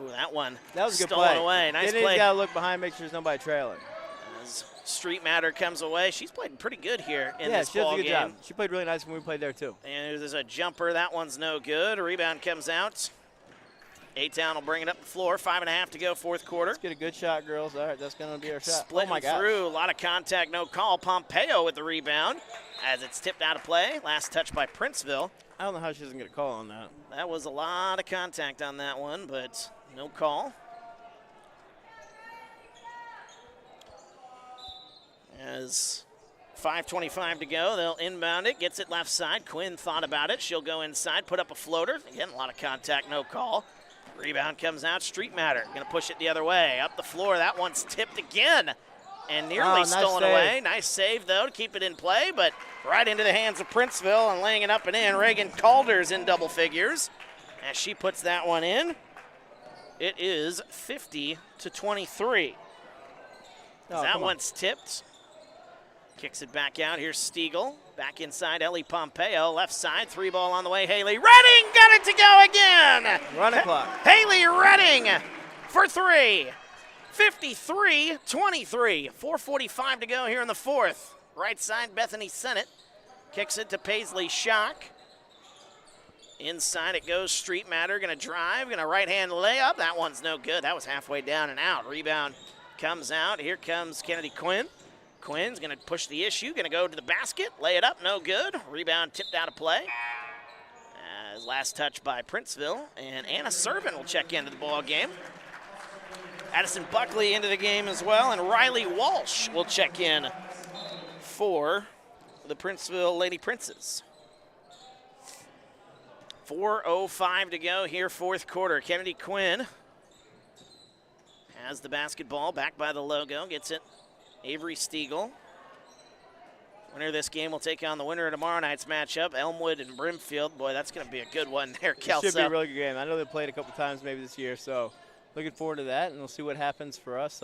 Ooh, that one That was a good stolen play. away. Nice They play. got to look behind, make sure there's nobody trailing. As Street Matter comes away. She's played pretty good here in Yeah, this she does ball a good game. job. She played really nice when we played there, too. And there's a jumper. That one's no good. A rebound comes out. A-Town will bring it up the floor. 5.5 to go, fourth quarter. Let's get a good shot, girls. All right, that's going to be our shot. Splitting oh, my gosh. through. A lot of contact, no call. Pompeo with the rebound as it's tipped out of play. Last touch by Princeville. I don't know how she doesn't get a call on that. That was a lot of contact on that one, but no call. As 5:25 to go, they'll inbound it, gets it left side. Quinn thought about it. She'll go inside, put up a floater. Again, a lot of contact, no call. Rebound comes out, Street Matter. Going to push it the other way. Up the floor, that one's tipped again and nearly nice stolen save. away. Nice save, though, to keep it in play, but right into the hands of Princeville and laying it up and in. Reagan Calder's in double figures as she puts that one in. It is 50-23. Oh, That come on. one's tipped. Kicks it back out. Here's Stiegel. Back inside, Ellie Pompeo. Left side, three ball on the way. Haley Redding got it to go again. Running clock. Haley Redding for three. 53-23. 4:45 to go here in the fourth. Right side, Bethany Sennett. Kicks it to Paisley Schock. Inside it goes, Street Matter. Going to drive, going to right-hand layup. That one's no good. That was halfway down and out. Rebound comes out. Here comes Kennedy Quinn. Quinn's going to push the issue, going to go to the basket, lay it up, no good. Rebound tipped out of play. Last touch by Princeville, and Anna Servin will check into the ball game. Addison Buckley into the game as well, and Riley Walsh will check in for the Princeville Lady Princes. 4:05 to go here, fourth quarter. Kennedy Quinn has the basketball, back by the logo, gets it. Avery Stiegel. Winner of this game will take on the winner of tomorrow night's matchup, Elmwood and Brimfield. Boy, that's going to be a good one there, Kelso. It should be a really good game. I know they played a couple times maybe this year, so looking forward to that, and we'll see what happens for us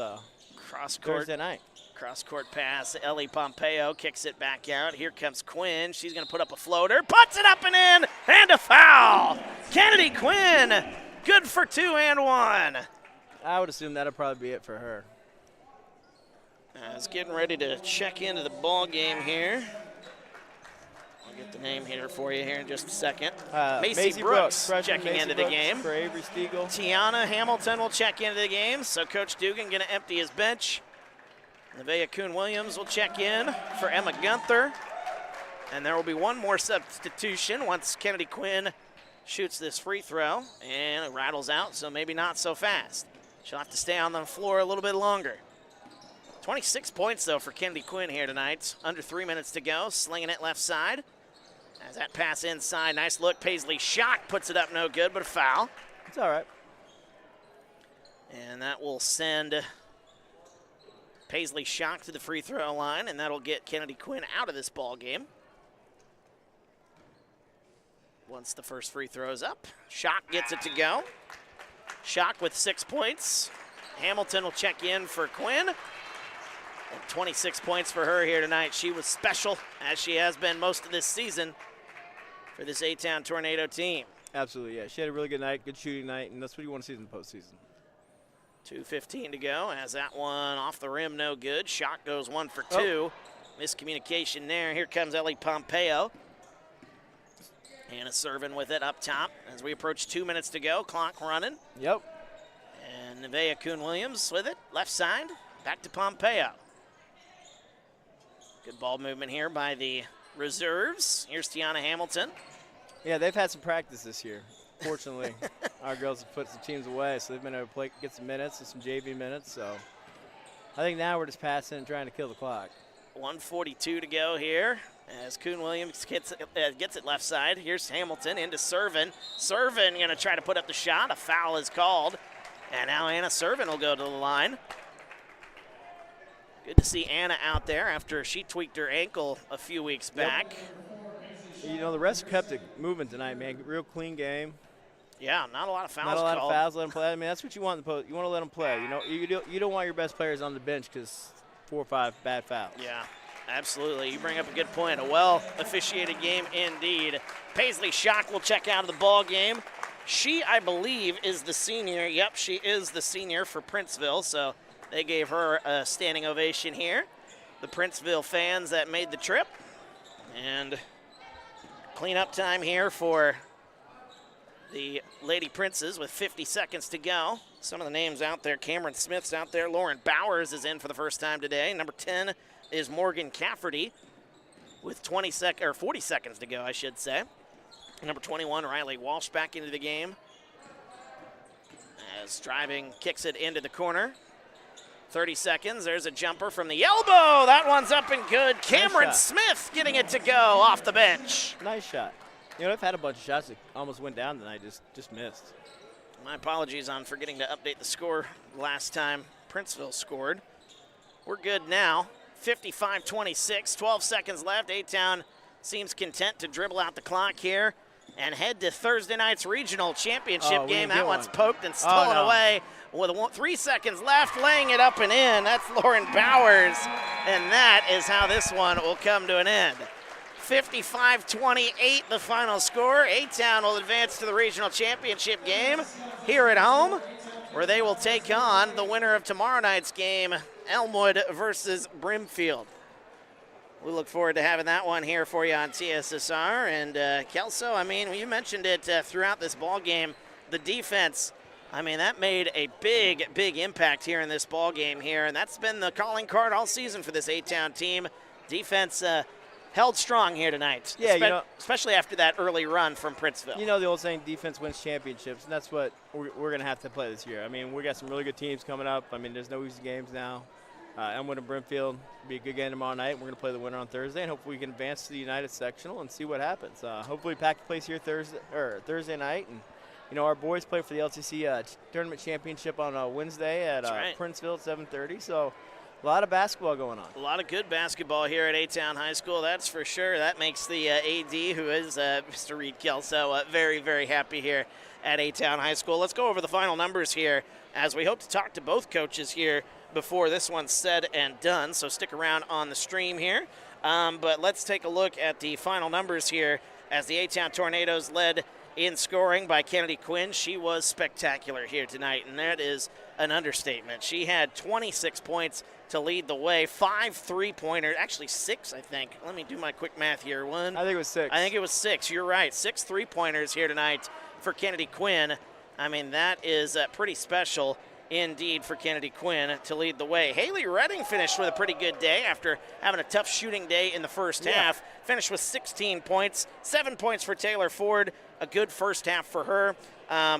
Cross-court. Thursday night. Cross-court pass. Ellie Pompeo kicks it back out. Here comes Quinn. She's going to put up a floater. Puts it up and in, and a foul. Kennedy Quinn, good for 2 and 1. I would assume that'll probably be it for her. It's getting ready to check into the ball game here. I'll get the name here for you here in just a second. Macy Brooks freshman checking Macy into the Brooks game. For Avery Stiegel. Tiana Hamilton will check into the game. So Coach Dugan going to empty his bench. Nevaeh Kuhn-Williams will check in for Emma Gunther. And there will be one more substitution once Kennedy Quinn shoots this free throw. And it rattles out, so maybe not so fast. She'll have to stay on the floor a little bit longer. 26 points, though, for Kennedy Quinn here tonight. Under 3 minutes to go, slinging it left side. As that pass inside, nice look. Paisley Schock puts it up, no good, but a foul. It's all right. And that will send Paisley Schock to the free throw line, and that'll get Kennedy Quinn out of this ball game. Once the first free throw is up, Schock gets it to go. Schock with 6 points. Hamilton will check in for Quinn. And 26 points for her here tonight. She was special, as she has been most of this season for this A-Town Tornado team. Absolutely, yeah. She had a really good night, good shooting night, and that's what you want to see in the postseason. 2:15 to go. As that one off the rim, no good. Schock goes 1 for 2. Miscommunication there. Here comes Ellie Pompeo. Hannah serving with it up top as we approach 2 minutes to go. Clock running. Yep. And Nevaeh Kuhn-Williams with it. Left side. Back to Pompeo. Good ball movement here by the reserves. Here's Tiana Hamilton. Yeah, they've had some practice this year. Fortunately, our girls have put some teams away, so they've been able to get some minutes and some JV minutes. So I think now we're just passing and trying to kill the clock. 1:42 to go here as Kuhn-Williams gets it left side. Here's Hamilton into Servin. Servin going to try to put up the shot. A foul is called. And now Anna Servin will go to the line. Good to see Anna out there after she tweaked her ankle a few weeks back. Yep. You know, the refs kept it moving tonight, man. Real clean game. Yeah, not a lot of fouls Not a lot called. of fouls. Let them play. I mean, that's what you want in the post. You want to let them play. You know, you don't want your best players on the bench because 4 or 5 bad fouls. Yeah, absolutely. You bring up a good point. A well-officiated game indeed. Paisley Schock will check out of the ball game. She, I believe, is the senior. Yep, she is the senior for Princeville, so they gave her a standing ovation here. The Princeville fans that made the trip. And cleanup time here for the Lady Princes with 50 seconds to go. Some of the names out there. Cameron Smith's out there. Lauren Bowers is in for the first time today. Number 10 is Morgan Cafferty with 40 seconds to go, I should say. Number 21, Riley Walsh back into the game. As driving kicks it into the corner. 30 seconds. There's a jumper from the elbow. That one's up and good. Cameron Smith getting it to go off the bench. Nice shot. You know, I've had a bunch of shots that almost went down tonight, just missed. My apologies on forgetting to update the score last time Princeville scored. We're good now. 55-26, 12 seconds left. A-Town seems content to dribble out the clock here and head to Thursday night's regional championship game. That one's poked and stolen away with 3 seconds left, laying it up and in. That's Lauren Bowers, and that is how this one will come to an end. 55-28, the final score. A-Town will advance to the regional championship game here at home, where they will take on the winner of tomorrow night's game, Elmwood versus Brimfield. We look forward to having that one here for you on TSSR. And Kelso, I mean, you mentioned it throughout this ball game. The defense, I mean, that made a big, big impact here in this ball game here, and that's been the calling card all season for this A-Town team. Defense held strong here tonight, especially after that early run from Princeville. You know the old saying, defense wins championships, and that's what we're going to have to play this year. I mean, we got some really good teams coming up. I mean, there's no easy games now. Elmwood and Brimfield will be a good game tomorrow night. We're going to play the winner on Thursday, and hopefully we can advance to the United Sectional and see what happens. Hopefully pack the place here Thursday night. And, you know, our boys play for the LCC Tournament Championship on Wednesday at Princeville at 7:30. So a lot of basketball going on. A lot of good basketball here at A-Town High School, that's for sure. That makes the AD, who is Mr. Reed Kelso, very, very happy here at A-Town High School. Let's go over the final numbers here as we hope to talk to both coaches here before this one's said and done, so stick around on the stream here. But let's take a look at the final numbers here as the A-Town Tornadoes led in scoring by Kennedy Quinn. She was spectacular here tonight, and that is an understatement. She had 26 points to lead the way, 5 3-pointers, actually 6, I think. Let me do my quick math here. I think it was 6. I think it was 6. You're right. 6 3-pointers here tonight for Kennedy Quinn. I mean, that is pretty special indeed for Kennedy Quinn to lead the way. Haley Redding finished with a pretty good day after having a tough shooting day in the first half. Finished with 16 points, 7 points for Taylor Ford, a good first half for her.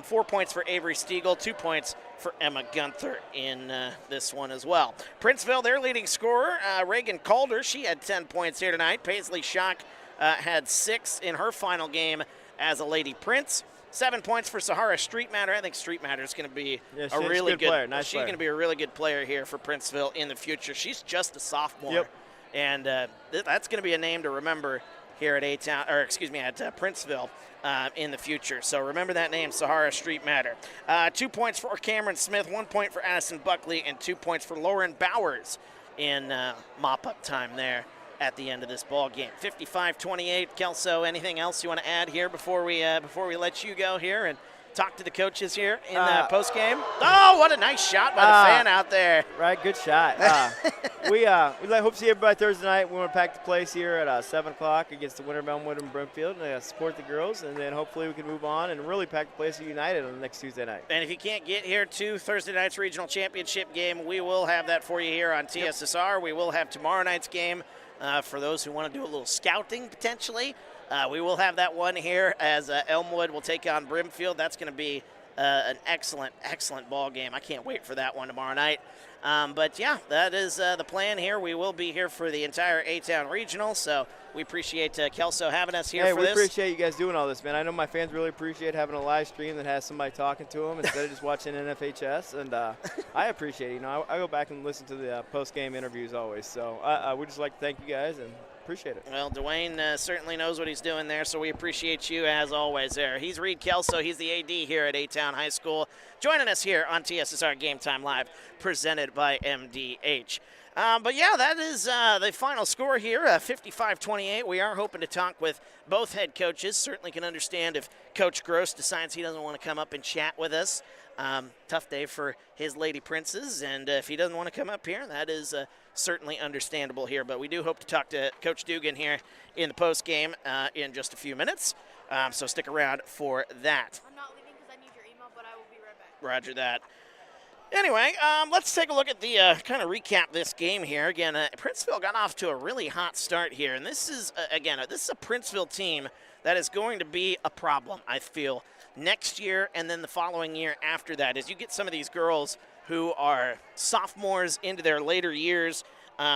4 points for Avery Stiegel, 2 points for Emma Gunther in this one as well. Princeville, their leading scorer, Reagan Calder, she had 10 points here tonight. Paisley Schock had 6 in her final game as a Lady Prince. 7 points for Sahara Street Matter. I think Street Matter is going to be she's a really good player. Nice she's player. going to be a really good player here for Princeville in the future. She's just a sophomore, Yep. and that's going to be a name to remember here at at Princeville in the future. So remember that name, Sahara Street Matter. 2 points for Cameron Smith, 1 point for Addison Buckley, and 2 points for Lauren Bowers in mop-up time there at the end of this ball game. 55-28. Kelso, anything else you want to add here before we let you go here and talk to the coaches here in the post game? Oh, what a nice shot by the fan out there. Right, good shot. We hope to see everybody Thursday night. We want to pack the place here at 7 o'clock against the Winter Elmwood and Brimfield and support the girls, and then hopefully we can move on and really pack the place at United on the next Tuesday night. And if you can't get here to Thursday night's regional championship game, we will have that for you here on TSSR. Yep. We will have tomorrow night's game for those who want to do a little scouting potentially. We will have that one here as Elmwood will take on Brimfield. That's going to be an excellent, excellent ball game. I can't wait for that one tomorrow night. But, yeah, that is the plan here. We will be here for the entire A-Town Regional, so we appreciate Kelso having us here for this. Hey, we appreciate you guys doing all this, man. I know my fans really appreciate having a live stream that has somebody talking to them instead of just watching NFHS, and I appreciate it. You know, I go back and listen to the post-game interviews always, so we just like to thank you guys and appreciate it. Well, Dwayne certainly knows what he's doing there, so we appreciate you as always there. He's Reed Kelso. He's the AD here at A-Town High School, joining us here on TSSR Game Time Live, presented by MDH. But, yeah, that is the final score here, 55-28. We are hoping to talk with both head coaches. Certainly can understand if Coach Gross decides he doesn't want to come up and chat with us. Tough day for his Lady Princes, and if he doesn't want to come up here, that is certainly understandable here. But we do hope to talk to Coach Dugan here in the post game in just a few minutes, so stick around for that. I'm not leaving because I need your email, but I will be right back. Roger that. Anyway, let's take a look at the kind of recap this game here. Again, Princeville got off to a really hot start here, and this is, this is a Princeville team that is going to be a problem, I feel, next year and then the following year after that, as you get some of these girls who are sophomores into their later years.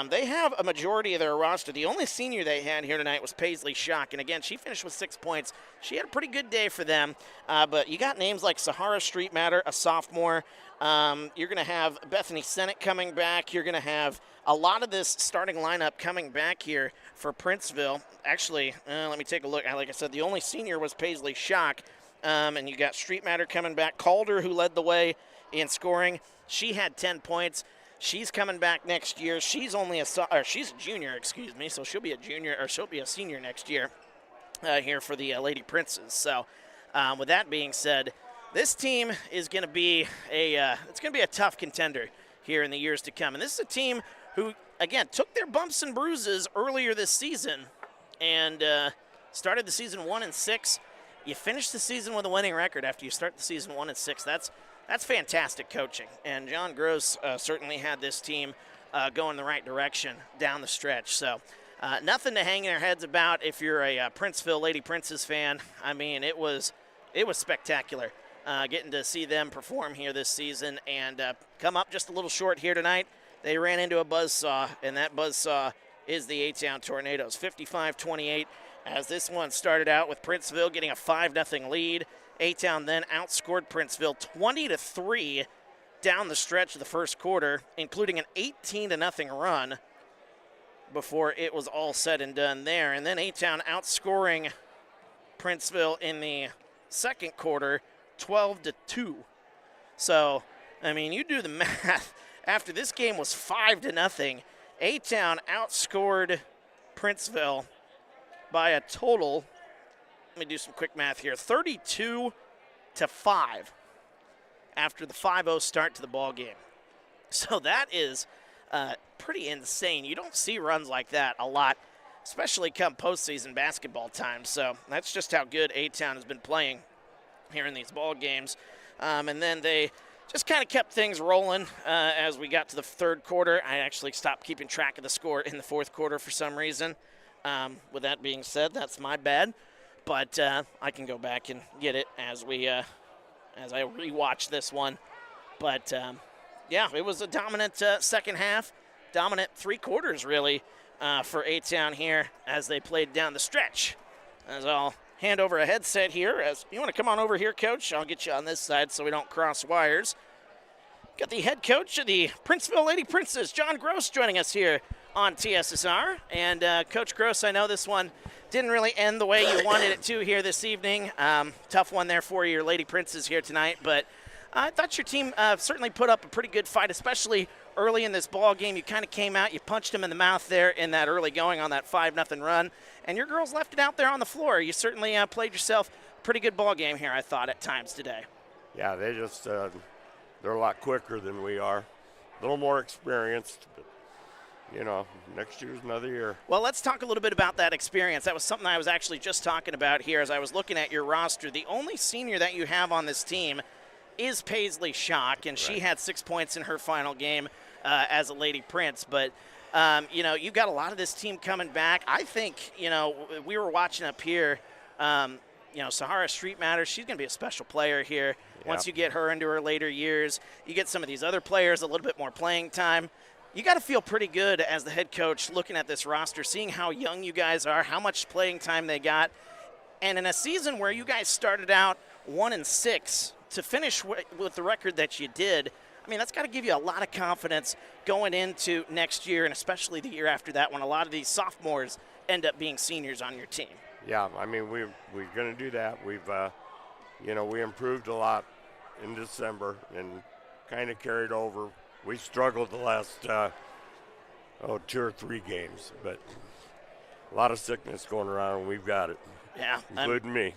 They have a majority of their roster. The only senior they had here tonight was Paisley Schock, and again, she finished with 6 points. She had a pretty good day for them, but you got names like Sahara Street Matter, a sophomore. You're going to have Bethany Sennett coming back. You're going to have a lot of this starting lineup coming back here for Princeville. Actually, let me take a look. Like I said, the only senior was Paisley Schock, and you got Street Matter coming back. Calder, who led the way in scoring, she had 10 points. She's coming back next year. She's she's a junior, excuse me, so she'll be a junior, or she'll be a senior next year here for the Lady Princes. So with that being said, this team is going to be a tough contender here in the years to come. And this is a team who, again, took their bumps and bruises earlier this season and started the season 1-6. You finish the season with a winning record after you start the season 1-6. That's fantastic coaching, and John Gross certainly had this team going the right direction down the stretch. So nothing to hang their heads about if you're a Princeville Lady Princes fan. I mean, it was spectacular getting to see them perform here this season and come up just a little short here tonight. They ran into a buzzsaw, and that buzzsaw is the A-Town Tornadoes. 55-28 as this one started out with Princeville getting a 5-0 lead. A-Town then outscored Princeville 20-3 down the stretch of the first quarter, including an 18-0 run before it was all said and done there. And then A-Town outscoring Princeville in the second quarter 12-2. So, I mean, you do the math. After this game was 5-0, A-Town outscored Princeville by a total, let me do some quick math here, 32-5 after the 5-0 start to the ball game. So that is pretty insane. You don't see runs like that a lot, especially come postseason basketball time. So that's just how good A-Town has been playing here in these ball games. And then they just kind of kept things rolling as we got to the third quarter. I actually stopped keeping track of the score in the fourth quarter for some reason. With that being said, that's my bad. But I can go back and get it as I rewatch this one. But, yeah, it was a dominant second half, dominant 3 quarters, really, for A-Town here as they played down the stretch. As I'll hand over a headset here. As you want to come on over here, Coach? I'll get you on this side so we don't cross wires. Got the head coach of the Princeville Lady Princes, John Gross, joining us here on TSSR. And Coach Gross, I know this one didn't really end the way you wanted it to here this evening. Tough one there for your Lady Princes here tonight, but I thought your team certainly put up a pretty good fight, especially early in this ball game. You kind of came out, you punched them in the mouth there in that early going on that 5-0 run, and your girls left it out there on the floor. You certainly played yourself a pretty good ball game here, I thought, at times today. Yeah, they just they're a lot quicker than we are, a little more experienced, but you know, next year's another year. Well, let's talk a little bit about that experience. That was something I was actually just talking about here as I was looking at your roster. The only senior that you have on this team is Paisley Schock, and she had 6 points in her final game as a Lady Prince. But, you know, you've got a lot of this team coming back. I think, you know, we were watching up here, you know, Sahara Street Matters, she's going to be a special player here. Yep. Once you get her into her later years, you get some of these other players a little bit more playing time. You got to feel pretty good as the head coach looking at this roster, seeing how young you guys are, how much playing time they got. And in a season where you guys started out 1-6, to finish with the record that you did, I mean, that's got to give you a lot of confidence going into next year, and especially the year after that when a lot of these sophomores end up being seniors on your team. Yeah, I mean, we're going to do that. We've, you know, we improved a lot in December and kind of carried over. We struggled the last 2 or 3 games, but a lot of sickness going around, and we've got it. Yeah, including me.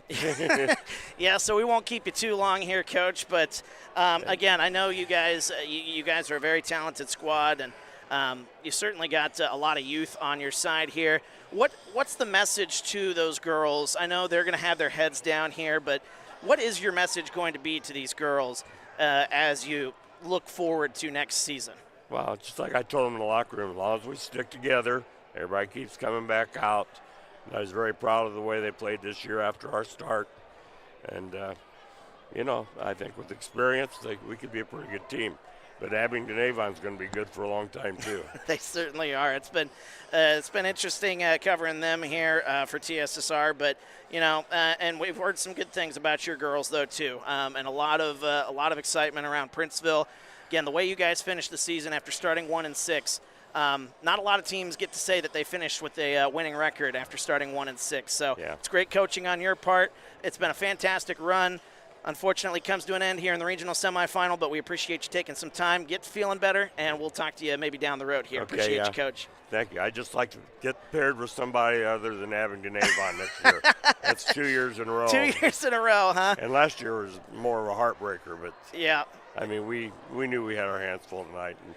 Yeah, so we won't keep you too long here, Coach. But again, I know you guys. You guys are a very talented squad, and you certainly got a lot of youth on your side here. What's the message to those girls? I know they're going to have their heads down here, but what is your message going to be to these girls as you look forward to next season? Well, just like I told them in the locker room, as long as we stick together, everybody keeps coming back out. I was very proud of the way they played this year after our start. And, you know, I think with experience, we could be a pretty good team. But Abingdon Avon's going to be good for a long time, too. They certainly are. It's been interesting covering them here for TSSR. But, you know, and we've heard some good things about your girls, though, too. And a lot of excitement around Princeville. Again, the way you guys finished the season after starting 1-6, not a lot of teams get to say that they finished with a winning record after starting 1-6. So yeah. It's great coaching on your part. It's been a fantastic run. Unfortunately, comes to an end here in the regional semifinal, but we appreciate you taking some time. Get feeling better, and we'll talk to you maybe down the road here. Okay, appreciate you, Coach. Thank you. I'd just like to get paired with somebody other than Abingdon Avon next year. That's 2 years in a row. 2 years in a row, huh? And last year was more of a heartbreaker, but yeah. I mean, we knew we had our hands full tonight. And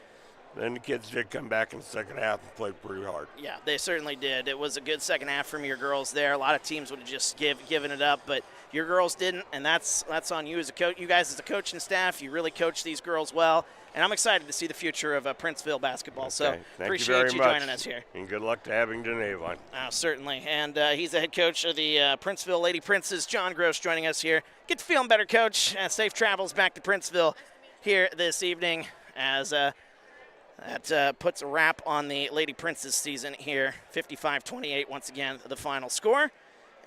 then the kids did come back in the second half and played pretty hard. Yeah, they certainly did. It was a good second half from your girls there. A lot of teams would have just given it up, but your girls didn't, and that's on you as a coach. You guys as a coaching staff, you really coach these girls well, and I'm excited to see the future of Princeville basketball. Okay. So Appreciate you joining us here. And good luck to Abingdon Avon. Certainly, and he's the head coach of the Princeville Lady Princes, John Gross, joining us here. Get to feeling better, Coach. Safe travels back to Princeville here this evening as that puts a wrap on the Lady Princes season here. 55-28, once again, the final score.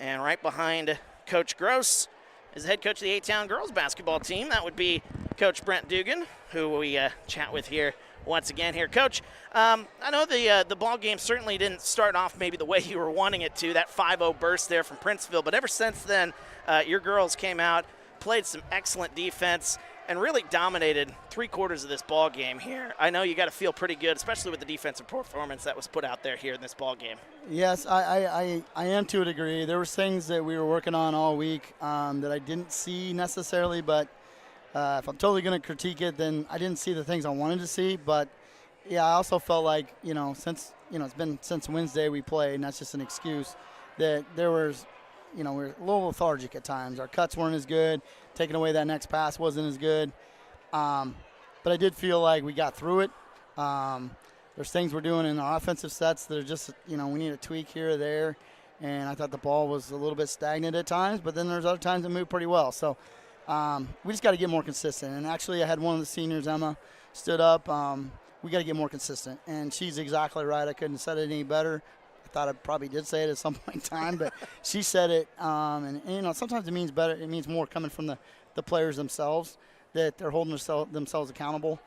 And right behind Coach Gross is the head coach of the A-Town girls basketball team. That would be Coach Brent Dugan, who we chat with here once again here. Coach, I know the ball game certainly didn't start off maybe the way you were wanting it to, that 5-0 burst there from Princeville, but ever since then, your girls came out, played some excellent defense, and really dominated 3/4 of this ball game here. I know you got to feel pretty good, especially with the defensive performance that was put out there here in this ball game. Yes, I am to a degree. There was things that we were working on all week that I didn't see necessarily, but if I'm totally going to critique it, then I didn't see the things I wanted to see. But yeah, I also felt like, since it's been since Wednesday we played, and that's just an excuse, that there was, we're a little lethargic at times. Our cuts weren't as good. Taking away that next pass wasn't as good. But I did feel like we got through it. There's things we're doing in our offensive sets that are just, we need a tweak here or there. And I thought the ball was a little bit stagnant at times, but then there's other times that moved pretty well. So we just got to get more consistent. And actually I had one of the seniors, Emma, stood up. we got to get more consistent. And she's exactly right. I couldn't have said it any better. I thought I probably did say it at some point in time, but she said it. And, you know, sometimes it means better. It means more coming from the players themselves, that they're holding themselves accountable.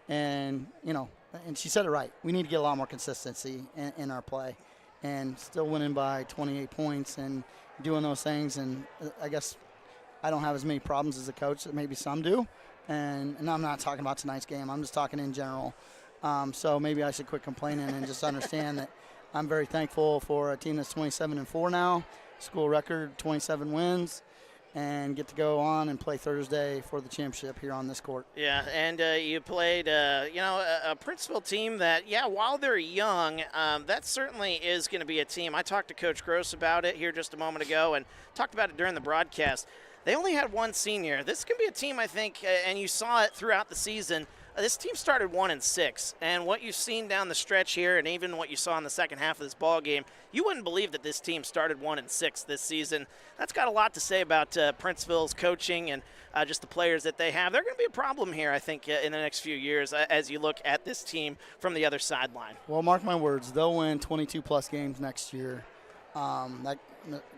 And, you know, and she said it right. We need to get a lot more consistency in our play, and still winning by 28 points and doing those things. And I guess I don't have as many problems as a coach that maybe some do. And I'm not talking about tonight's game. I'm just talking in general. So maybe I should quit complaining and just understand that I'm very thankful for a team that's 27-4 now, school record 27 wins, and get to go on and play Thursday for the championship here on this court. Yeah, and you played, you know, a Princeville team that, yeah, while they're young, that certainly is going to be a team. I talked to Coach Gross about it here just a moment ago and talked about it during the broadcast. They only had one senior. This can be a team, I think, and you saw it throughout the season. This team started 1-6, and what you've seen down the stretch here, and even what you saw in the second half of this ball game, you wouldn't believe that this team started 1-6 this season. That's got a lot to say about Princeville's coaching and just the players that they have. They're going to be a problem here, I think, in the next few years as you look at this team from the other sideline. Well, mark my words, they'll win 22-plus games next year.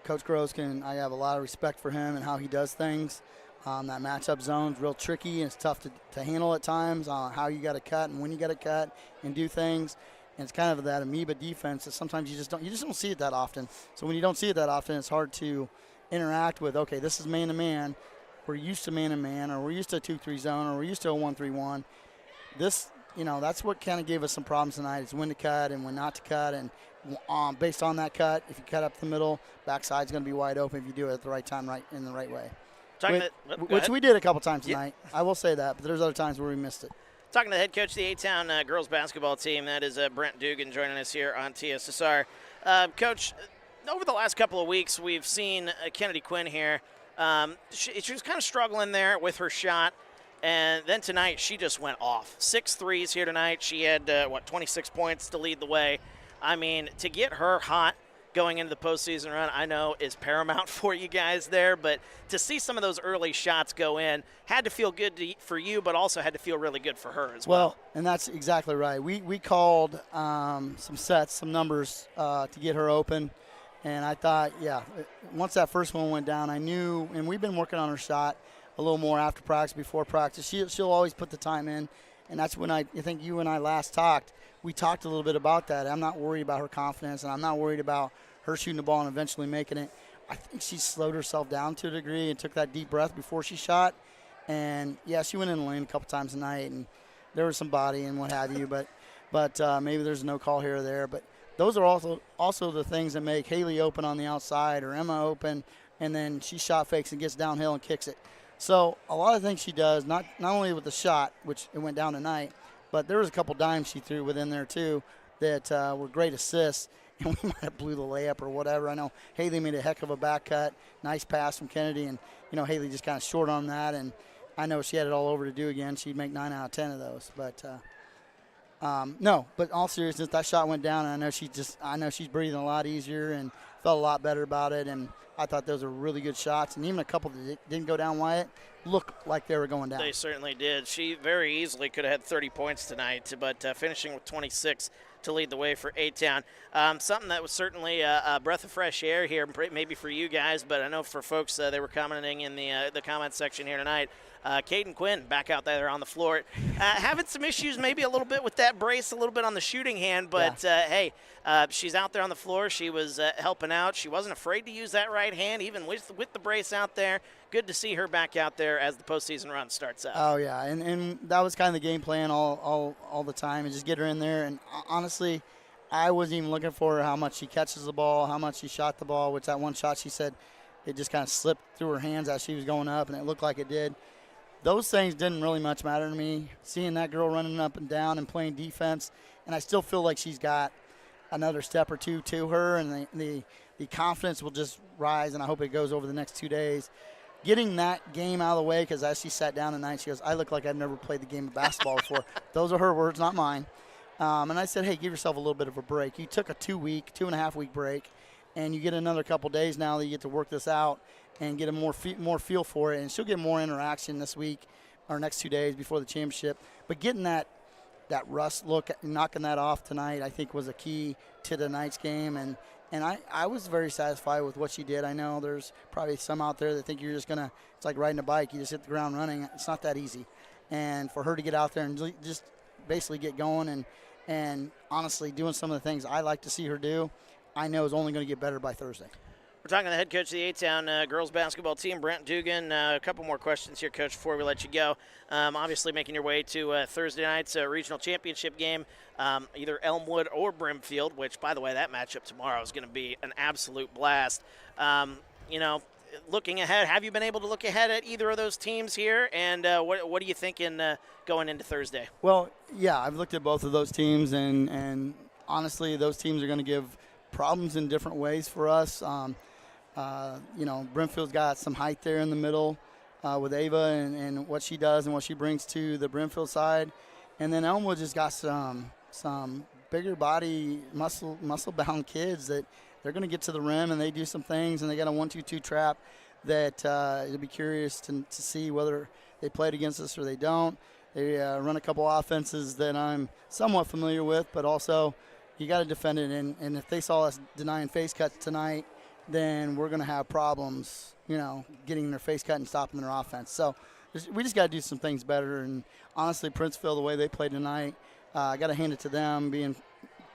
Coach Gross I have a lot of respect for him and how he does things. That matchup zone's real tricky, and it's tough to handle at times, how you got to cut and when you got to cut and do things. And it's kind of that amoeba defense that sometimes you just don't see it that often. So when you don't see it that often, it's hard to interact with, okay, this is man-to-man. We're used to man-to-man, or we're used to a 2-3 zone, or we're used to a 1-3-1. This, you know, that's what kind of gave us some problems tonight, is when to cut and when not to cut. And based on that cut, if you cut up the middle, backside's going to be wide open if you do it at the right time, right in the right way. Which we did a couple times tonight. I will say that, but there's other times where we missed it. Talking to the head coach of the A-Town girls basketball team, that is Brent Dugan, joining us here on TSSR. Coach, over the last couple of weeks, we've seen Kennedy Quinn here. She was kind of struggling there with her shot, and then tonight she just went off. 6 threes here tonight. She had, 26 points to lead the way. I mean, to get her hot going into the postseason run, I know is paramount for you guys there, but to see some of those early shots go in had to feel good for you, but also had to feel really good for her as well. And that's exactly right. We called some sets, some numbers to get her open, and I thought, yeah, once that first one went down, I knew, and we've been working on her shot a little more after practice, before practice. She'll always put the time in, and that's when I think you and I last talked. We talked a little bit about that. I'm not worried about her confidence, and I'm not worried about her shooting the ball and eventually making it. I think she slowed herself down to a degree and took that deep breath before she shot. And, yeah, she went in the lane a couple times tonight, and there was some body and what have you, but maybe there's no call here or there. But those are also the things that make Haley open on the outside or Emma open, and then she shot fakes and gets downhill and kicks it. So a lot of things she does, not only with the shot, which it went down tonight, but there was a couple dimes she threw within there too that were great assists, and we might have blew the layup or whatever. I know Haley made a heck of a back cut, nice pass from Kennedy, and, you know, Haley just kind of short on that, and I know she had it all over to do again. She'd make 9 out of 10 of those. But, no, but in all seriousness, that shot went down, and I know she's breathing a lot easier and felt a lot better about it, and I thought those were really good shots, and even a couple that didn't go down Wyatt looked like they were going down. They certainly did. She very easily could have had 30 points tonight, but finishing with 26 to lead the way for A-Town. Something that was certainly a breath of fresh air here, maybe for you guys, but I know for folks they were commenting in the comment section here tonight. Caden Quinn back out there on the floor. Having some issues maybe a little bit with that brace, a little bit on the shooting hand, but hey, she's out there on the floor. She was helping out. She wasn't afraid to use that right hand, even with the brace out there. Good to see her back out there as the postseason run starts out. Oh, yeah, and that was kind of the game plan all the time, and just get her in there. And honestly, I wasn't even looking for how much she catches the ball, how much she shot the ball, which that one shot she said it just kind of slipped through her hands as she was going up, and it looked like it did. Those things didn't really much matter to me. Seeing that girl running up and down and playing defense, and I still feel like she's got another step or two to her, and the confidence will just rise, and I hope it goes over the next 2 days. Getting that game out of the way, because as she sat down tonight, she goes, I look like I've never played the game of basketball before. Those are her words, not mine. And I said, hey, give yourself a little bit of a break. You took a 2.5-week break, and you get another couple days now that you get to work this out and get a more feel for it. And she'll get more interaction this week or next 2 days before the championship. But getting that that rust look, knocking that off tonight, I think was a key to tonight's game. And I was very satisfied with what she did. I know there's probably some out there that think you're just going to, it's like riding a bike. You just hit the ground running. It's not that easy. And for her to get out there and just basically get going and honestly doing some of the things I like to see her do, I know is only going to get better by Thursday. We're talking to the head coach of the A-Town girls basketball team, Brent Dugan. A couple more questions here, Coach, before we let you go. Obviously making your way to Thursday night's regional championship game, either Elmwood or Brimfield, which, by the way, that matchup tomorrow is going to be an absolute blast. Looking ahead, have you been able to look ahead at either of those teams here? And what are you thinking going into Thursday? Well, yeah, I've looked at both of those teams, and honestly, those teams are going to give problems in different ways for us. Brimfield's got some height there in the middle with Ava and what she does and what she brings to the Brimfield side. And then Elmwood just got some bigger body, muscle-bound kids that they're going to get to the rim and they do some things, and they got a 1-2-2 trap that you'll be curious to see whether they played against us or they don't. They run a couple offenses that I'm somewhat familiar with, but also you got to defend it. And if they saw us denying face cuts tonight, then we're going to have problems, getting their face cut and stopping their offense. So we just got to do some things better. And honestly, Princeville, the way they played tonight, I got to hand it to them, being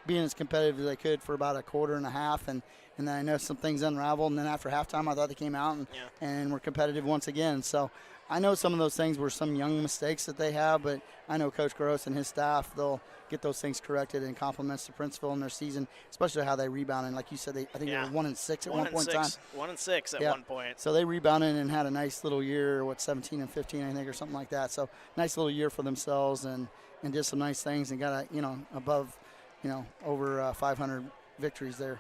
as competitive as they could for about a quarter and a half. And then I know some things unraveled. And then after halftime, I thought they came out and were competitive once again. So I know some of those things were some young mistakes that they have, but I know Coach Gross and his staff, they'll get those things corrected, and compliments to Princeville in their season, especially how they rebounded. Like you said, I think they were 1-6 at one point in time. 1-6 at one point. So they rebounded and had a nice little year, 17 and 15, I think, or something like that. So nice little year for themselves and did some nice things and got above, over 500 victories there.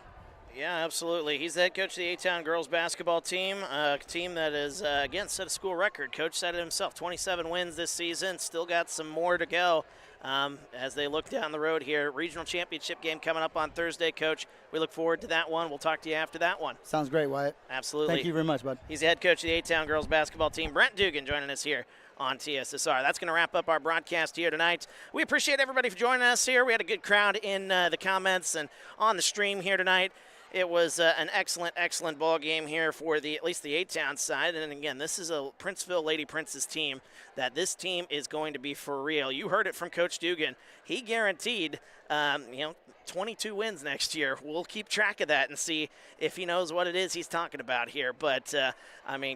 Yeah, absolutely. He's the head coach of the A-Town girls basketball team, a team that is, again, set a school record. Coach said it himself, 27 wins this season, still got some more to go as they look down the road here. Regional championship game coming up on Thursday, Coach. We look forward to that one. We'll talk to you after that one. Sounds great, Wyatt. Absolutely. Thank you very much, bud. He's the head coach of the A-Town girls basketball team, Brent Dugan, joining us here on TSSR. That's going to wrap up our broadcast here tonight. We appreciate everybody for joining us here. We had a good crowd in the comments and on the stream here tonight. It was an excellent ball game here for at least the A-Town side. And again, this is a Princeville Lady Princes team that this team is going to be for real. You heard it from Coach Dugan. He guaranteed, 22 wins next year. We'll keep track of that and see if he knows what it is he's talking about here. But,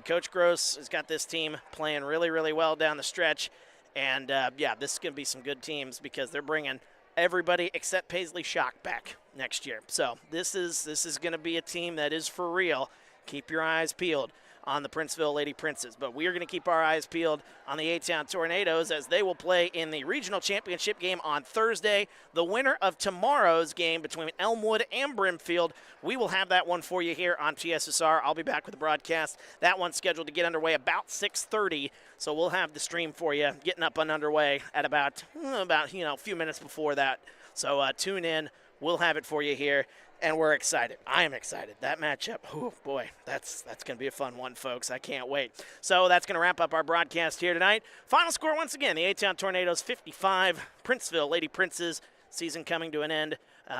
Coach Gross has got this team playing really, really well down the stretch. And, this is going to be some good teams because they're bringing everybody except Paisley Shock back next year. So this is going to be a team that is for real. Keep your eyes peeled on the Princeville Lady Princes. But we are going to keep our eyes peeled on the A-Town Tornadoes as they will play in the regional championship game on Thursday. The winner of tomorrow's game between Elmwood and Brimfield, we will have that one for you here on TSSR. I'll be back with the broadcast. That one's scheduled to get underway about 6:30. So we'll have the stream for you getting up and underway at about a few minutes before that. So tune in. We'll have it for you here, and we're excited. I am excited. That matchup, oh boy, that's going to be a fun one, folks. I can't wait. So that's going to wrap up our broadcast here tonight. Final score once again, the A-Town Tornadoes 55, Princeville Lady Princes. Season coming to an end.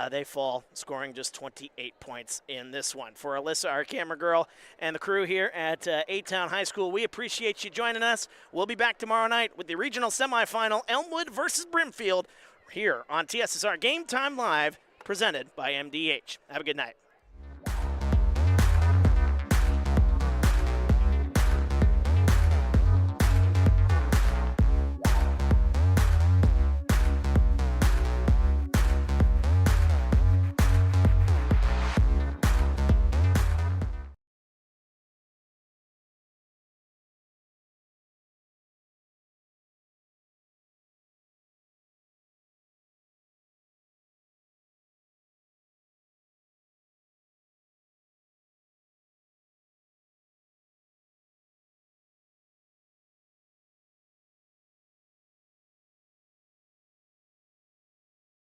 They fall, scoring just 28 points in this one. For Alyssa, our camera girl, and the crew here at A-Town High School, we appreciate you joining us. We'll be back tomorrow night with the regional semifinal, Elmwood versus Brimfield, here on TSSR Game Time Live, presented by MDH. Have a good night.